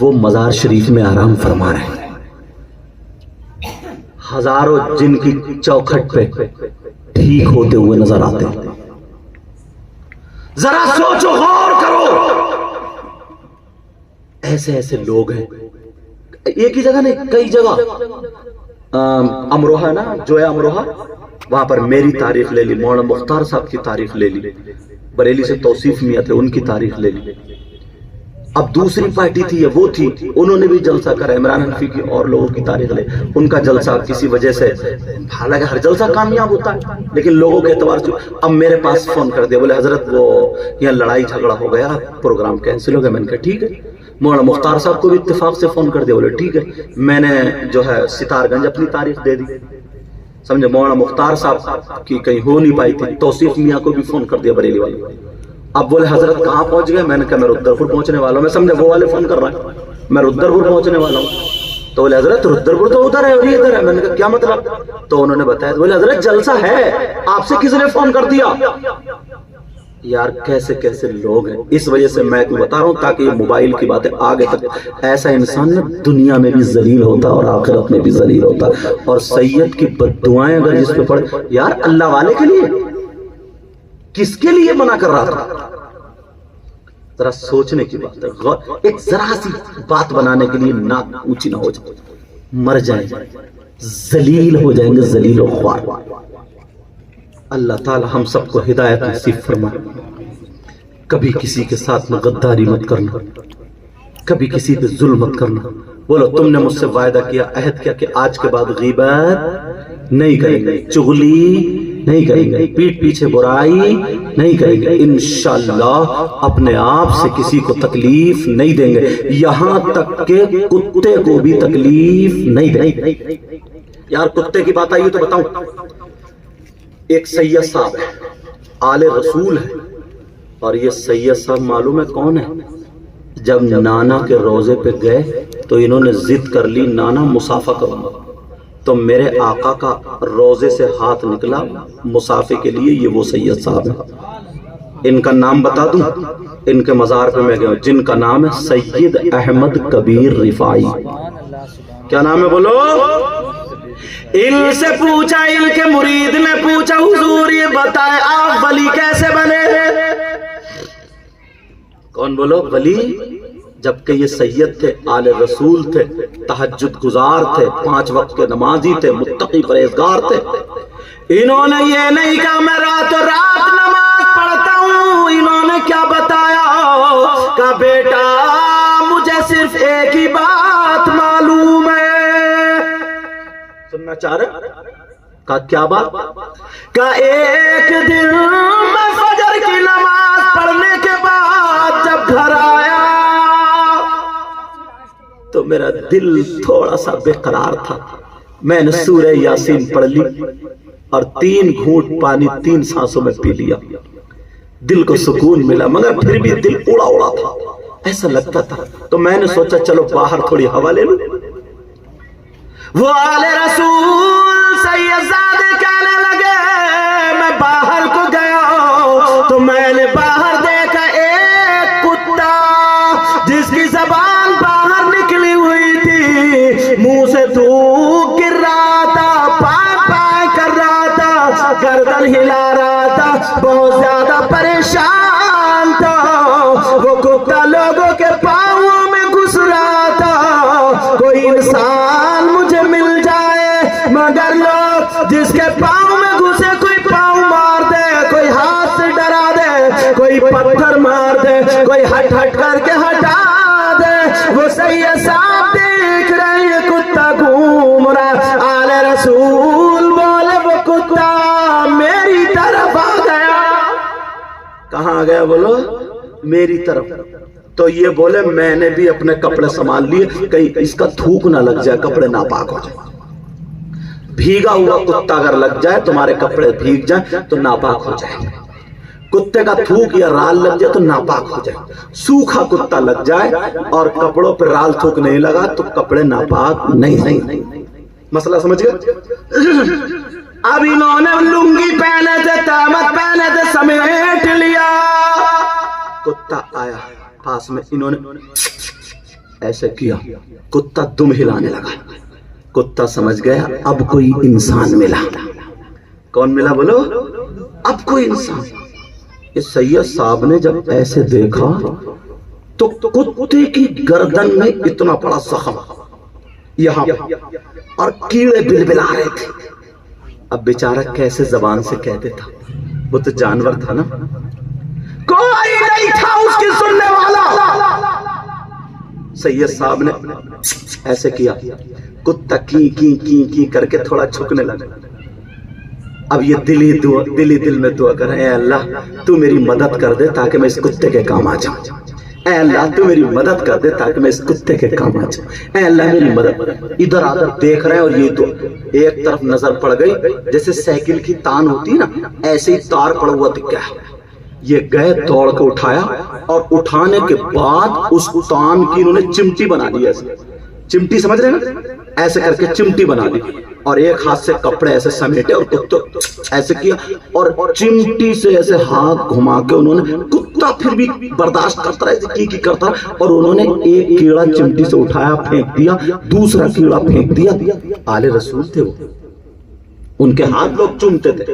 وہ مزار شریف میں آرام فرما رہے ہیں، ہزاروں جن کی چوکھٹ پہ ٹھیک ہوتے ہوئے نظر آتے ہیں۔ ذرا سوچو، غور کرو، ایسے ایسے لوگ ہیں، ایک ہی جگہ نہیں کئی جگہ۔ امروہہ نا، جو ہے امروہہ، وہاں پر میری تاریخ لے لی، مولانا مختار صاحب کی تاریخ لے لی، بریلی سے توصیف میاں تھے ان کی تاریخ لے لی۔ اب دوسری پارٹی تھی یا وہ تھی، انہوں نے بھی جلسہ کرا، عمران حنفی کی اور لوگوں کی تاریخ لے، ان کا جلسہ کسی وجہ سے، حالانکہ ہر جلسہ کامیاب ہوتا ہے لیکن لوگوں کے اعتبار سے، اب میرے پاس فون کر دیا، بولے حضرت وہ یہاں لڑائی جھگڑا ہو گیا، پروگرام کینسل ہو گیا۔ میں نے کہا ٹھیک ہے۔ مولانا مختار صاحب کو بھی اتفاق سے فون کر دیا، بولے ٹھیک ہے۔ میں نے جو ہے ستار گنج اپنی تاریخ دے دی، سمجھے، مولانا مختار صاحب کی کہیں ہو نہیں پائی تھی، توصیف میاں کو بھی فون کر دیا بریلی والے۔ اب بولے حضرت کہاں پہنچ گئے؟ میں نے کہا میں رودرپور پہنچنے والا ہوں۔ میں سمجھے وہ والے فون کر رہا ہے، میں رودرپور پہنچنے والا ہوں۔ تو بولے حضرت رودرپور تو ادھر ہے اور یہ ادھر ہے۔ میں نے کہا کیا مطلب؟ تو انہوں نے بتایا، بولے حضرت جلسہ ہے، آپ سے کس نے فون کر دیا؟ یار کیسے کیسے لوگ ہیں، اس وجہ سے میں تو بتا رہا ہوں تاکہ یہ موبائل کی باتیں آگے تک، ایسا انسان نا دنیا میں بھی ذلیل ہوتا اور آخرت میں بھی ذلیل ہوتا۔ اور سید کی بددعائیں اگر جس پہ پڑے، یار اللہ والے کے لیے، کس کے لیے منع کر رہا تھا؟ ذرا سوچنے کی بات ہے، ایک ذرا سی بات بنانے کے لیے ناک اونچی نہ ہو جائے، مر جائیں، ذلیل ہو جائیں گے، ذلیل و خوار۔ اللہ تعالی ہم سب کو ہدایت نصیب فرمائے۔ کبھی کسی کے ساتھ میں غداری مت کرنا، کبھی کسی پہ ظلم مت کرنا۔ بولو تم نے مجھ سے وعدہ کیا، عہد کیا کہ آج کے بعد غیبت نہیں کریں گے، چغلی نہیں کریں گے، پیٹھ پیچھے برائی نہیں کریں گے، انشاءاللہ اپنے آپ سے کسی کو تکلیف نہیں دیں گے، یہاں تک کہ کتے کو بھی تکلیف نہیں دیں گے۔ یار کتے کی بات آئی تو بتاؤں، ایک سید صاحب ہے، آل رسول ہے، اور یہ سید صاحب معلوم ہے کون ہے؟ جب نانا کے روزے پہ گئے تو انہوں نے ضد کر لی، نانا مصافحہ کروں گا، تو میرے آقا کا روزے سے ہاتھ نکلا مصافحے کے لیے، یہ وہ سید صاحب ہیں۔ ان کا نام بتا دوں، ان کے مزار پہ میں گیا ہوں، جن کا نام ہے سید احمد کبیر رفاعی۔ کیا نام ہے بولو؟ ان سے پوچھا، ان کے مرید نے پوچھا، حضور یہ بتائے آپ ولی کیسے بنے؟ کون بولو؟ ولی؟ جبکہ یہ سید تھے، آل رسول تھے، تہجد گزار تھے، 5 وقت کے نمازی تھے، متقی پرہیزگار تھے۔ انہوں نے یہ نہیں کہا میں رات نماز پڑھتا ہوں، انہوں نے کیا بتایا؟ کہ بیٹا مجھے صرف ایک ہی بات معلوم ہے۔ سننا چاہ رہے؟ کہا کیا بات؟ کہ ایک دن میں فجر کی نماز پڑھنے کے بعد جب گھر آیا تو میرا دل تھوڑا سا بے قرار تھا، میں نے سورہ یاسین پڑھ لی اور 3 گھونٹ پانی 3 سانسوں میں پی لیا، دل کو سکون ملا، مگر پھر بھی دل اڑا اڑا تھا، ایسا لگتا تھا۔ تو میں نے سوچا چلو باہر تھوڑی ہوا لے لوں۔ وہ آل رسول سید زادے کہنے لگے، میں باہر کو گیا تو میں نے باہر دیکھا ایک کتا جس کی زبان باہر نکلی ہوئی تھی، منہ سے تھوک گر رہا تھا، پائیں پائیں کر رہا تھا، گردن ہلا رہا تھا، بہت زیادہ پریشان تھا۔ وہ کتا لوگوں کے پاؤں میں گھس رہا تھا۔ کوئی انسان مجھے مل جائے، مگر لوگ جس کے پاؤں میں گھسے، کوئی پاؤں مار دے، کوئی ہاتھ سے ڈرا دے، کوئی پتھر مار دے، کوئی ہٹ ہٹ کر کے ہٹا دے۔ وہ سید صاحب دیکھ رہے ہیں کتا گھوم رہا، آل رسول بولے وہ کتا میری طرف آ گیا۔ کہاں آ گیا بولو؟ میری طرف۔ تو یہ بولے میں نے بھی اپنے کپڑے سنبھال لیے، کہیں اس کا تھوک نہ لگ جائے، کپڑے ناپاک ہو جائے۔ بھیگا ہوا کتا اگر لگ جائے، تمہارے کپڑے بھیگ جائیں تو ناپاک ہو جائے، کتے کا تھوک یا رال لگ جائے تو ناپاک ہو جائے، سوکھا کتا لگ جائے اور کپڑوں پہ رال تھوک نہیں لگا تو کپڑے ناپاک نہیں۔ مسئلہ سمجھ گئے؟ اب انہوں نے لنگی پہنے تھے، تہمت پہنے تھے، سمیٹ لیا، کتا آیا پاس میں، انہوں نے ایسے کیا, کتا دم ہلانے لگا. کتا سمجھ گیا اب کوئی انسان ملا. کون ملا بولو؟ اب کوئی انسان. یہ سید صاحب نے جب ایسے دیکھا تو کتے کی گردن میں اتنا بڑا زخم یہاں اور کیڑے بلبلا رہے تھے. اب بیچارہ کیسے زبان سے کہتے تھا, وہ تو جانور تھا نا, کوئی نہیں تھا اس کی سننے والا. سید صاحب نے ایسے کیا, کتا کی کی کی کی کر کے تھوڑا چھکنے لگا. اب یہ دلی دل میں دعا کر, اے اللہ تو میری مدد کر دے تاکہ میں اس کتے کے کام آ جاؤں. اے اللہ تو میری مدد کر دے تاکہ میں اس کتے کے کام آ جاؤں. اے اللہ میری مدد. ادھر آدھر دیکھ رہے ہیں اور یہ تو ایک طرف نظر پڑ گئی جیسے سائیکل کی تان ہوتی نا, ایسے ہی تار پڑا ہوا دکھ گیا. یہ گئے دوڑ کو اٹھایا اور اٹھانے کے بعد اس تان کی انہوں نے چمٹی بنا لی. ایسے چمٹی سمجھ رہے ہیں, ایسے کر کے چمٹی بنا لی اور ایک ہاتھ سے کپڑے ایسے سمیٹے اور کتا ایسے کیا اور چمٹی سے ایسے ہاتھ گھما کے انہوں نے, کتا پھر بھی برداشت کرتا رہا ایسے کی کرتا رہا, اور انہوں نے ایک کیڑا چمٹی سے اٹھایا پھینک دیا, دوسرا کیڑا پھینک دیا. آل رسول تھے وہ, ان کے ہاتھ لوگ چومتے تھے.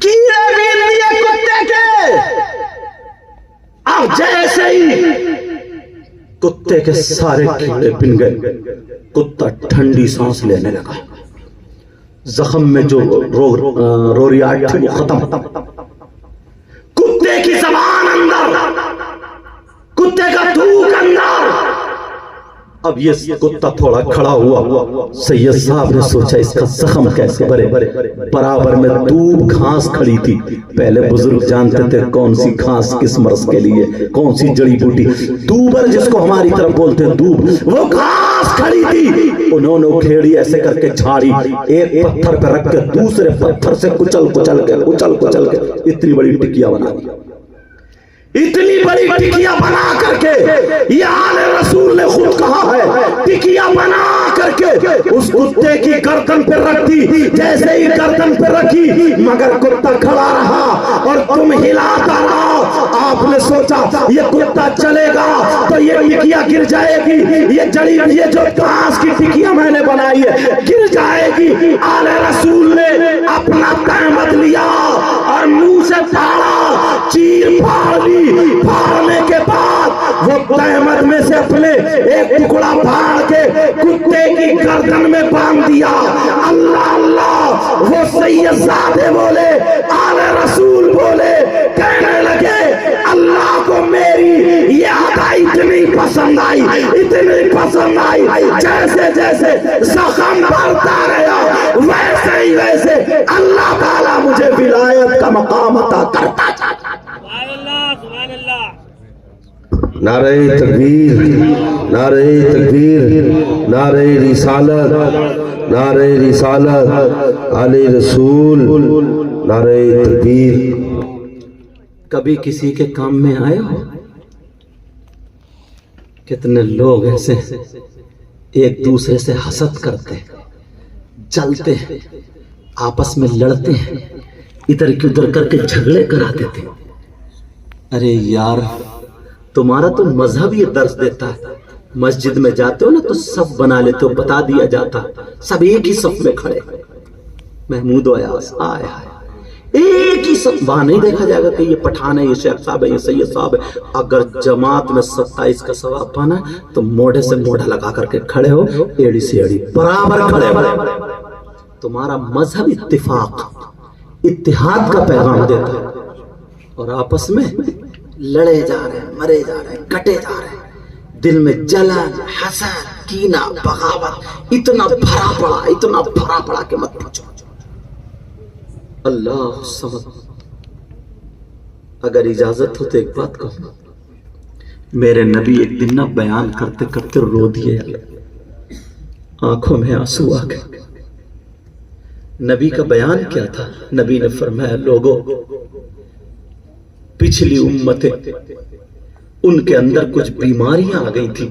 کیڑے بین دیے کتے کے. اب جیسے ہی کتے کے سارے کیڑے بن گئے, کتا ٹھنڈی سانس لینے لگا. زخم میں جو روریات تھی وہ ختم. کتے کی زبان اندر, کتے کا تھوک اندر. اب یہ کتا تھوڑا کھڑا ہوا. سید صاحب نے سوچا اس کا زخم کیسے بھرے. برابر میں دوب گھاس کھڑی تھی. پہلے بزرگ جانتے تھے کون سی گھاس کس مرض کے لیے, کون سی جڑی بوٹی. دوبر جس کو ہماری طرف بولتے ہیں دوب, وہ گھاس کھڑی تھی. انہوں نے کھیڑی ایسے کر کے جھاڑی, ایک پتھر پہ رکھ کے دوسرے پتھر سے کچل کے اتنی بڑی ٹکیا بنا دی. اتنی بڑی ٹکیا بنا کر کے, یہ آل رسول نے خود کہا ہے, ٹکیا بنا کر کے اس کتے کی گردن پہ رکھ دی. جیسے ہی گردن پہ رکھی مگر کتا کھڑا رہا اور تم ہلاتا رہا. آپ نے سوچا یہ کتا چلے گا تو یہ ٹکیا گر جائے گی, یہ جو گھاس کی ٹکیا میں نے بنائی ہے گر جائے گی. آل رسول نے اپنا تہمت لیا اور منہ سے پھاڑا, چیر پھاڑ لی. پھاڑنے کے بعد وہ تہمت میں سے اپنے ایک ٹکڑا پھاڑ کے کتے کی گردن میں باندھ دیا. اللہ اللہ. وہ سید زادے بولے, آل رسول بولے, کہنے لگے اللہ کو میری یہ ادا اتنی پسند آئی, جیسے جیسے زخم بڑھتا گیا ویسے ہی ویسے اللہ تعالیٰ مجھے ولایت کا مقام عطا کرتا جاتا. نعرہ تکبیر, نعرہ تکبیر, نعرہ رسالت, نعرہ رسالت, علی رسول, نعرہ تکبیر. کبھی کسی کے کام میں آئے ہو؟ کتنے لوگ ایسے ایک دوسرے سے حسد کرتے, جلتے ہیں, آپس میں لڑتے ہیں, ادھر کی ادھر کر کے جھگڑے کرا دیتے. ارے یار تمہارا تو مذہب یہ درس دیتا ہے. مسجد میں جاتے ہو نا تو صف بنا لیتے ہو, بتا دیا جاتا سب ایک ہی صف میں کھڑے. محمود و ایاز آئے ایک ہی صف. وہاں نہیں دیکھا جائے گا کہ یہ پٹھان ہے, یہ شیخ صاحب ہے, یہ سید صاحب ہے. اگر جماعت میں 27 کا ثواب پانا تو موڑے سے موڑا لگا کر کے کھڑے ہو, ایڑی سے ایڑی برابر کھڑے ہو. تمہارا مذہب اتفاق اتحاد کا پیغام دیتا ہے, اور آپس میں لڑے جا رہے ہیں, مرے جا رہے ہیں, کٹے جا رہے ہیں. دل میں جلن, حسد, کینہ, بغاوت اتنا بھرا پڑا کہ مت پوچھو. اللہ سمجھ. اگر اجازت ہو تو ایک بات کہوں. میرے نبی ایک دن نہ بیان کرتے کرتے رو دیے, آنکھوں میں آنسو آ گئے. نبی کا بیان کیا تھا؟ نبی نے فرمایا لوگوں, پچھلی امتیں ان کے اندر کچھ بیماریاں آ گئی تھی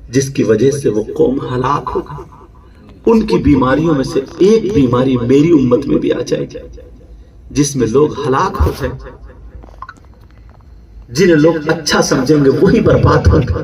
جس کی وجہ سے وہ قوم ہلاک ہو گئی. ان کی بیماریوں میں سے ایک بیماری میری امت میں بھی آ جائے گی جس میں لوگ ہلاک ہو جائیں. جنہیں لوگ اچھا سمجھیں گے وہی برباد ہوں گے.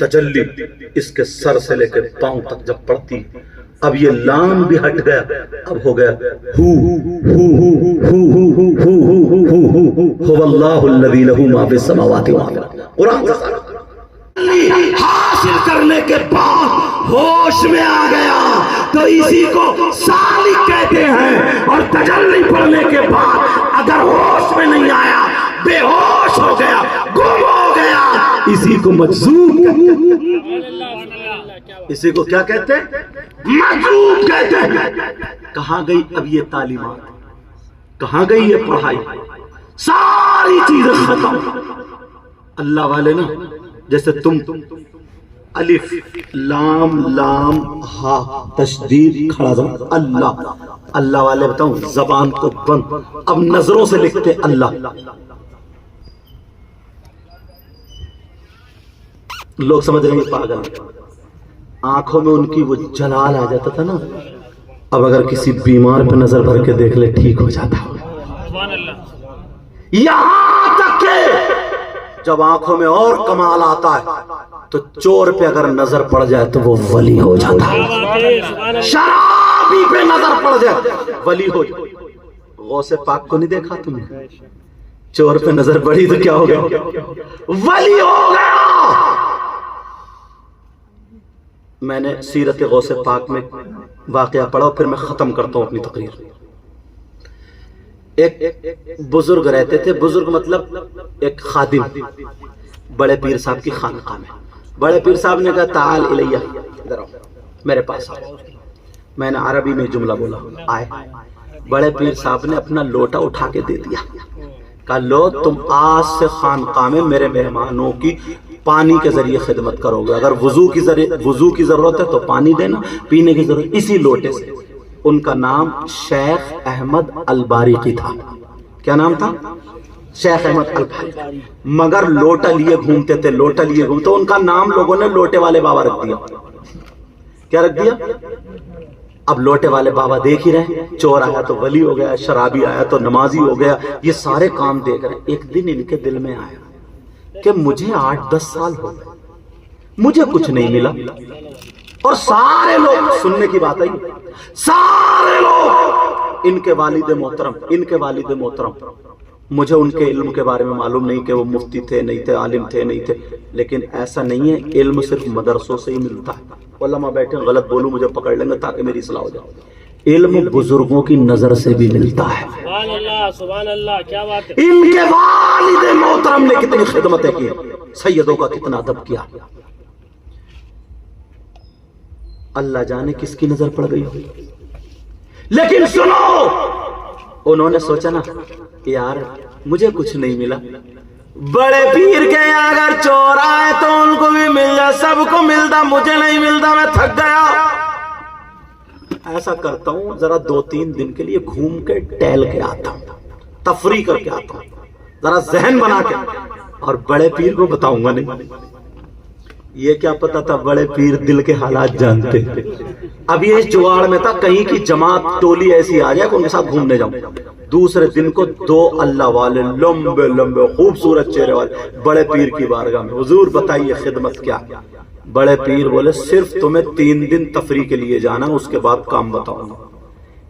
تجلی اس کے سر سے لے کے پاؤں تک جب پڑتی، اب یہ لام بھی ہٹ گیا، اب ہو گیا ہو اللہ الذی لہ ما فی السماوات و ما فی الارض۔ قرآن سے حاصل کرنے کے بعد ہوش میں آ گیا تو اسی کو سالک کہتے ہیں، اور تجلی پڑھنے کے بعد اگر ہوش میں نہیں آیا، بے ہوش ہو گیا، گم ہو گیا، اسی کو مجذوب کہتے ہیں۔ اسی کو کیا کہتے ہیں؟ مجذوب کہتے ہیں۔ کہاں گئی اب یہ تعلیمات؟ کہاں گئی یہ پڑھائی؟ ساری چیزیں ختم۔ اللہ والے نا جیسے تم الف لام لام ہا تشدید کھڑا زبان اللہ، اللہ والے بتاؤں زبان کو بند، اب نظروں سے لکھتے اللہ۔ لوگ سمجھ رہے ہیں پاگل، آنکھوں میں ان کی وہ جلال آ جاتا تھا نا، اب اگر کسی بیمار پہ نظر بھر کے دیکھ لے ٹھیک ہو جاتا۔ یہاں تک کہ جب آنکھوں میں اور کمال آتا ہے تو چور پہ اگر نظر پڑ جائے تو وہ ولی ہو جاتا ہے، شرابی پہ نظر پڑ جائے ولی ہو جاتا۔ غوث پاک کو نہیں دیکھا تم نے؟ چور پہ نظر پڑی تو کیا ہو گیا؟ ولی ہو گیا۔ میں نے سیرت غوث پاک میں واقعہ پڑھا، پھر میں ختم کرتا ہوں اپنی تقریر۔ ایک بزرگ رہتے تھے، بزرگ مطلب ایک خادم بڑے پیر صاحب کی خانقاہ میں۔ بڑے پیر صاحب نے کہا تعال الیہ، ادھر آؤ میرے پاس آؤ۔ میں نے عربی میں جملہ بولا، آئے۔ بڑے پیر صاحب نے اپنا لوٹا اٹھا کے دے دیا، کہا لو تم آج سے خانقاہ میں میرے مہمانوں کی پانی کے ذریعے خدمت کرو گے، اگر وضو کی ضرورت ہے تو پانی دینا، پینے کی ضرورت اسی لوٹے سے۔ ان کا نام شیخ احمد الباریقی تھا۔ کیا نام تھا؟ شیخ احمد الباریقی۔ مگر لوٹا لیے گھومتے تھے، لوٹا لیے گھومتے، ان کا نام لوگوں نے لوٹے والے بابا رکھ دیا۔ کیا رکھ دیا؟ اب لوٹے والے بابا دیکھ ہی رہے، چور آیا تو ولی ہو گیا، شرابی آیا تو نمازی ہو گیا، یہ سارے کام دیکھ رہے ہیں۔ ایک دن ان کے دل میں آیا کہ مجھے 8-10 سال ہو گئے، مجھے کچھ نہیں ملا، اور سارے لوگ سننے کی بات ہے، سارے لوگ ان کے والد محترم، مجھے ان کے علم کے بارے میں معلوم نہیں کہ وہ مفتی تھے نہیں تھے، عالم تھے نہیں تھے، لیکن ایسا نہیں ہے، علم صرف مدرسوں سے ہی ملتا ہے۔ علماء بیٹھے غلط بولوں مجھے پکڑ لیں گے تاکہ میری اصلاح ہو جائے۔ علم بزرگوں کی نظر سے بھی ملتا ہے۔ سبحان اللہ، کیا بات ہے۔ ان کے والد محترم نے کتنی خدمتیں کی، سیدوں کا کتنا ادب کیا، اللہ جانے کس کی نظر پڑ گئی ہوئی۔ لیکن سنو، انہوں نے سوچا نا یار مجھے کچھ نہیں ملا، بڑے پیر کے یہاں اگر چور آئے تو ان کو بھی مل جائے، سب کو ملتا، مجھے نہیں ملتا، میں تھک گیا۔ ایسا کرتا ہوں ذرا 2-3 دن کے لیے گھوم کے ٹہل کے آتا ہوں، تفریح کر کے آتا ہوں، ذرا ذہن بنا کے، اور بڑے پیر کو بتاؤں گا نہیں۔ یہ کیا پتا تھا بڑے پیر دل کے حالات جانتے۔ اب یہ اس جواڑ میں تھا کہیں کی جماعت ٹولی ایسی آ جائے کہ ان کے ساتھ گھومنے جاؤں۔ دوسرے دن کو 2 اللہ والے لمبے لمبے خوبصورت چہرے والے بڑے پیر کی بارگاہ میں، حضور بتائیے خدمت کیا؟ بڑے پیر بولے صرف تمہیں 3 دن تفریح کے لیے جانا، اس کے بعد کام بتاؤں گا۔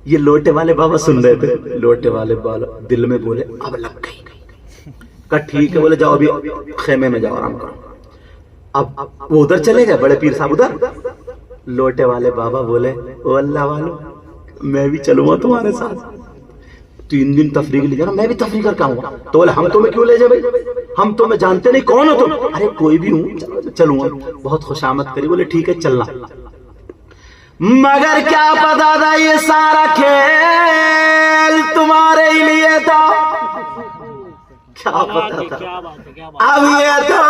یہ لوٹے والے بابا سن رہے تھے، لوٹے والے بابا دل میں بولے اب لگ گئی، کہا ٹھیک ہے، بولے جاؤ ابھی خیمے میں جاؤ آرام کرو۔ اب وہ ادھر چلے گئے، بڑے پیر صاحب ادھر، لوٹے والے بابا بولے او اللہ والو میں بھی چلوں گا تمہارے ساتھ، 3 دن تفریح کے لیے جانا، میں بھی تفریح کر کے آؤں گا۔ تو بولے ہم تمہیں کیوں لے جائے بھائی، ہم تمہیں جانتے نہیں، کون ہو تم؟ ارے کوئی بھی ہوں، چلوں گا۔ بہت خوشامد کری، بولے ٹھیک ہے چلنا، مگر کیا پتا تھا یہ سارا کھیل تمہارے ہی لیے تھا، کیا پتا تھا۔ اب یہ تو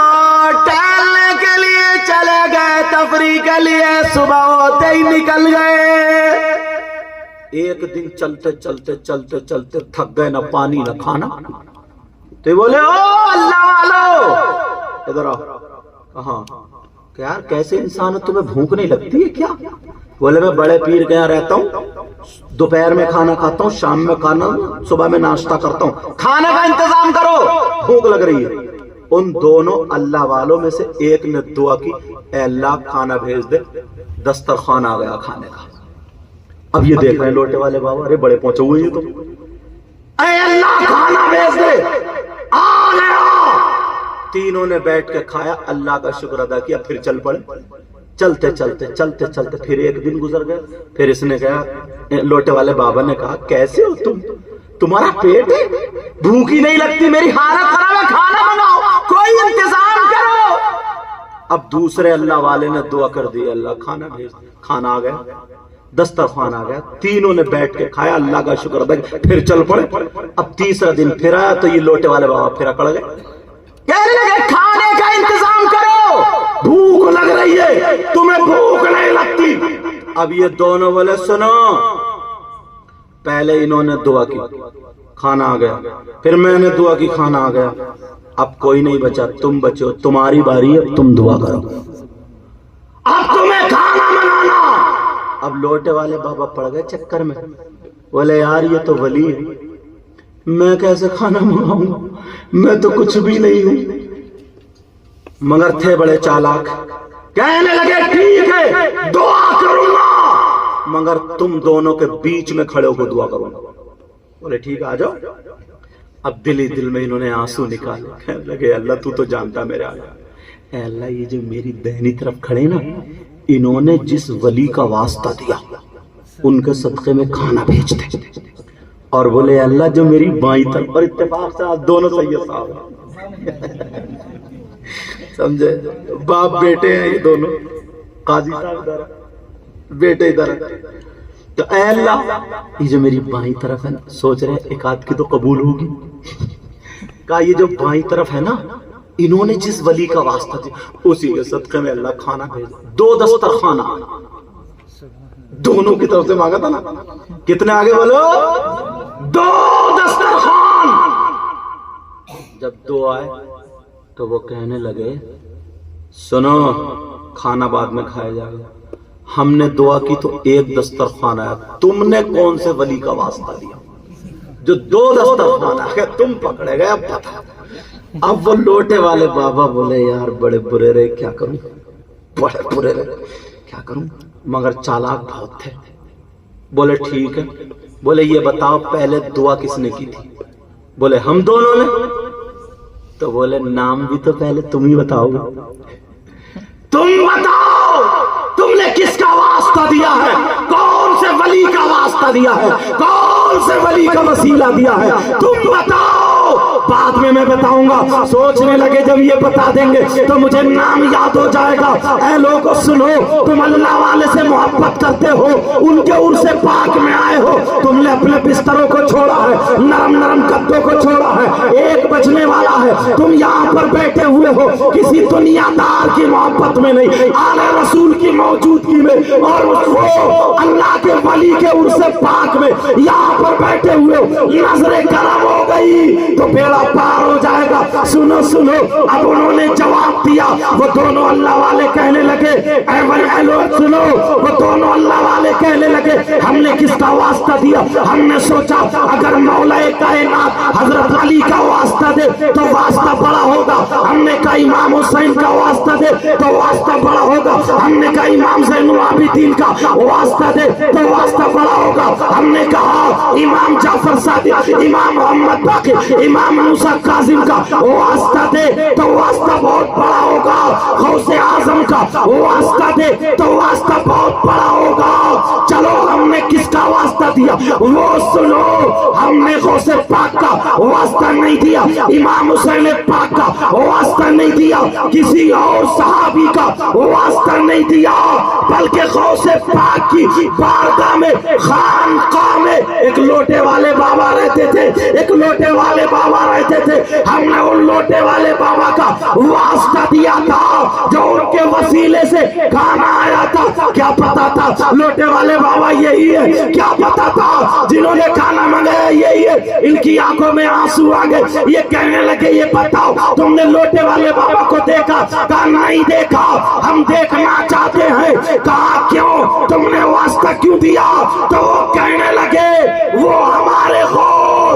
ٹہلنے کے لیے چلے گئے، تفریح کے لیے صبح ہوتے ہی نکل گئے۔ ایک دن چلتے چلتے چلتے چلتے تھک گئے، نہ پانی نہ کھانا، تو بولے او اللہ والو ادھر آؤ۔ کہاں؟ کہ یار کیسے انسان ہے، تمہیں بھوک نہیں لگتی ہے کیا؟ بولے میں بڑے پیر کے یہاں رہتا ہوں، دوپہر میں کھانا کھاتا ہوں، شام میں کھانا، صبح میں ناشتہ کرتا ہوں، کھانے کا انتظام کرو، بھوک لگ رہی ہے۔ ان دونوں اللہ والوں میں سے ایک نے دعا کی اے اللہ کھانا بھیج دے، دسترخوان آ گیا کھانے کا۔ اب یہ دیکھ رہے ہیں لوٹے والے بابا، ارے بڑے پہنچے ہوئے ہیں تم، اے اللہ کھانا بھیج دے، آ گیا۔ تینوں نے بیٹھ کے کھایا، اللہ کا شکر ادا کیا، پھر چل پڑے۔ چلتے چلتے چلتے چلتے پھر ایک دن گزر گئے، پھر اس نے کہا، لوٹے والے بابا نے کہا کیسے ہو تم، تمہارا پیٹ ہے، بھوک ہی نہیں لگتی، میری حالت خراب ہے، کھانا بناؤ، کوئی انتظام کرو۔ اب دوسرے اللہ والے نے دعا کر دی، اللہ کھانا بھیج، کھانا آ گیا، دسترخوان آ گیا، تینوں نے بیٹھ کے کھایا، اللہ کا شکر ادا کیا، پھر چل پڑے۔ اب تیسرا دن پھر آیا تو یہ لوٹے والے بابا پھر اکڑ گئے، کہنے لگے کھانے کا انتظام کرو، بھوک لگ رہی ہے، تمہیں بھوک نہیں لگتی۔ اب یہ دونوں بولے سنو، پہلے انہوں نے دعا کی، کھانا آ گیا، پھر میں نے دعا کی، کھانا آ گیا، اب کوئی نہیں بچا، تم بچو، تمہاری باری ہے، تم دعا کرو، اب تمہیں کھانا بنانا۔ اب لوٹے والے بابا پڑ گئے چکر میں، بولے یار یہ تو ولی ہے، میں کیسے کھانا منگاؤں گا، میں تو کچھ بھی نہیں ہوں۔ مگر تھے بڑے چالاک، کہنے لگے ٹھیک ہے دعا کروں گا، مگر تم دونوں کے بیچ میں کھڑے ہو کے دعا کروں گا۔ بولے ٹھیک ہے آ جاؤ۔ اب دل ہی دل میں انہوں نے آنسو نکالے، کہنے لگے اللہ تو تو جانتا میرے آگے، اے اللہ یہ جو میری دہنی طرف کھڑے نا، انہوں نے جس ولی کا واسطہ دیا ان کے صدقے میں کھانا بھیج دے، اور بولے اللہ جو میری بائیں طرف، اور اتفاق سے آج دونوں سید صاحب ہیں، سمجھے، باپ بیٹے ہیں یہ دونوں، قاضی صاحب ادھر بیٹے ادھر، تو اے اللہ یہ جو میری بائیں طرف ہے نا، سوچ رہے ایک آدھ کی تو قبول ہوگی، کہا یہ جو بائیں طرف ہے نا، انہوں نے جس ولی کا واسطہ دیا اسی کے صدقے میں اللہ کھانا بھیج، دو دسترخوان دونوں کی طرف سے مانگا تھا نا، کتنے آگے بولو، دو دسترخوان۔ جب دو آئے تو وہ کہنے لگے سنو کھانا بعد میں کھایا جائے گا، ہم نے دعا کی تو ایک دسترخوان آیا، تم نے کون سے ولی کا واسطہ دیا جو دو دسترخوان آیا، تم پکڑے گئے، اب پتہ۔ اب وہ لوٹے والے بابا بولے یار بڑے برے رہے، کیا کروں، بڑے برے رہے، کیا کروں، مگر چالاک بہت تھے۔ بولے ٹھیک ہے، بولے یہ بتاؤ پہلے دعا کس نے کی تھی؟ بولے ہم دونوں نے۔ تو بولے نام بھی تو پہلے تم ہی بتاؤ گے، تم بتاؤ تم نے کس کا واسطہ دیا ہے، کون سے ولی کا واسطہ دیا ہے، کون سے ولی کا وسیلہ دیا ہے، تم بتاؤ، بعد میں بتاؤں گا۔ سوچنے لگے جب یہ بتا دیں گے تو مجھے نام یاد ہو جائے گا۔ اے لوگو سنو، تم اللہ والے سے محبت کرتے ہو، ان کے عرص پاک میں آئے ہو، تم نے اپنے بستروں کو چھوڑا ہے، نرم نرم گدوں کو چھوڑا ہے، ایک بجنے والا ہے، تم یہاں پر بیٹھے ہوئے ہو کسی دنیا دار کی محبت میں نہیں، آلے رسول کی موجودگی میں، اور وہ اللہ کے ولی کے عرص پاک میں یہاں پر بیٹھے ہوئے ہو، نظر کرم ہو گئی تو بیڑا پار ہو جائے گا۔ سنو سنو، اب انہوں نے جواب دیا، وہ دونوں اللہ والے کہنے لگے، اے لوگ سنو، وہ دونوں اللہ والے کہنے لگے ہم نے کس کا واسطہ دیا؟ ہم نے سوچا اگر مولا کائنات حضرت علی کا واسطہ دے تو واسطہ بڑا ہوگا، ہم نے کہا امام حسین کا واسطہ دے تو واسطہ بڑا ہوگا، ہم نے کہا امام زین العابدین کا واسطہ دے تو واسطہ بڑا ہوگا، ہم نے کہا امام جعفر صادق، امام محمد باقر، امام موسیٰ کاظم کا واسطہ دے تو واسطہ بہت بڑا ہوگا، غوث اعظم کا واسطہ دے تو واسطہ بہت بڑا ہوگا۔ چلو ہم نے کس کا واسطہ دیا؟ وہ سنو، ہم نے غوث پاک کا واسطہ نہیں دیا، امام حسین پاک کا واسطہ نہیں دیا، کسی اور صحابی کا واسطہ نہیں دیا، بلکہ غوث پاک کی بارگاہ میں خانقاہ میں ایک لوٹے والے بابا رہتے تھے، ایک لوٹے والے بابا رہتے تھے، ہم نے ان لوٹے والے بابا کا واسطہ دیا تھا جو ان کے وسیلے سے کھانا آیا تھا۔ کیا پتا تھا لوٹے والے بابا یہی ہے؟ کیا پتا تھا جنہوں نے کھانا منگایا یہی ہے؟ ان کی آنکھوں میں آنسو آ گئے، یہ کہنے لگے یہ بتاؤ تم نے لوٹے والے بابا کو دیکھا؟ کہا نہیں دیکھا، ہم دیکھنا چاہتے ہیں۔ کہا کیوں؟ تم نے واسطہ کیوں دیا؟ تو وہ کہنے لگے وہ ہمارے غوث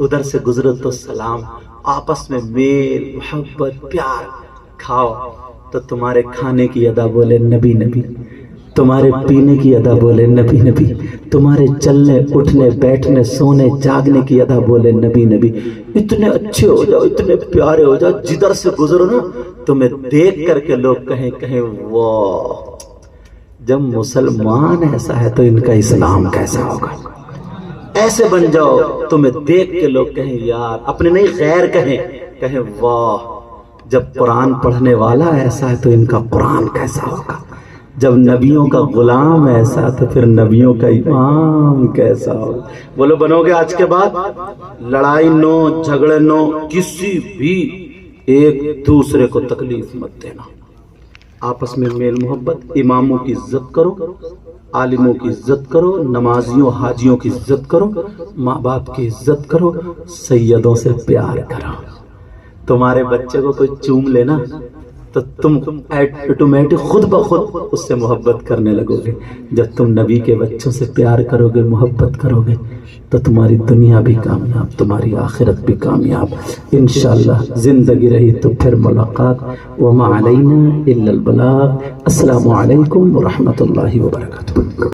ادھر سے گزرو تو سلام، آپس میں میل محبت پیار، کھاؤ تو تمہارے کھانے کی ادا بولے نبی نبی، تمہارے پینے کی ادا بولے نبی نبی، تمہارے چلنے اٹھنے بیٹھنے سونے جاگنے کی ادا بولے نبی نبی۔ اتنے اچھے ہو جاؤ، اتنے پیارے ہو جاؤ، جدھر سے گزرو نا تمہیں دیکھ کر کے لوگ کہیں واہ، جب مسلمان ایسا ہے تو ان کا اسلام کیسا ہوگا۔ ایسے بن جاؤ تمہیں دیکھ کے لوگ کہیں یار، اپنے نہیں غیر کہیں واہ، جب قرآن پڑھنے والا ایسا ہے تو ان کا قرآن کیسا ہوگا، جب نبیوں کا غلام ایسا تو پھر نبیوں کا امام کیسا ہوگا۔ بولو بنو گے آج کے بعد؟ لڑائی نو، جھگڑے نو، کسی بھی ایک دوسرے کو تکلیف مت دینا، آپس میں میل محبت، اماموں کی عزت کرو، عالموں کی عزت کرو، نمازیوں حاجیوں کی عزت کرو، ماں باپ کی عزت کرو، سیدوں سے پیار کرو۔ تمہارے بچے کو کوئی چوم لینا تو تم آٹومیٹک خود بخود اس سے محبت کرنے لگو گے۔ جب تم نبی کے بچوں سے پیار کرو گے، محبت کرو گے تو تمہاری دنیا بھی کامیاب، تمہاری آخرت بھی کامیاب انشاءاللہ۔ زندگی رہی تو پھر ملاقات، وما علینا الا البلاغ۔ السلام علیکم ورحمۃ اللہ وبرکاتہ۔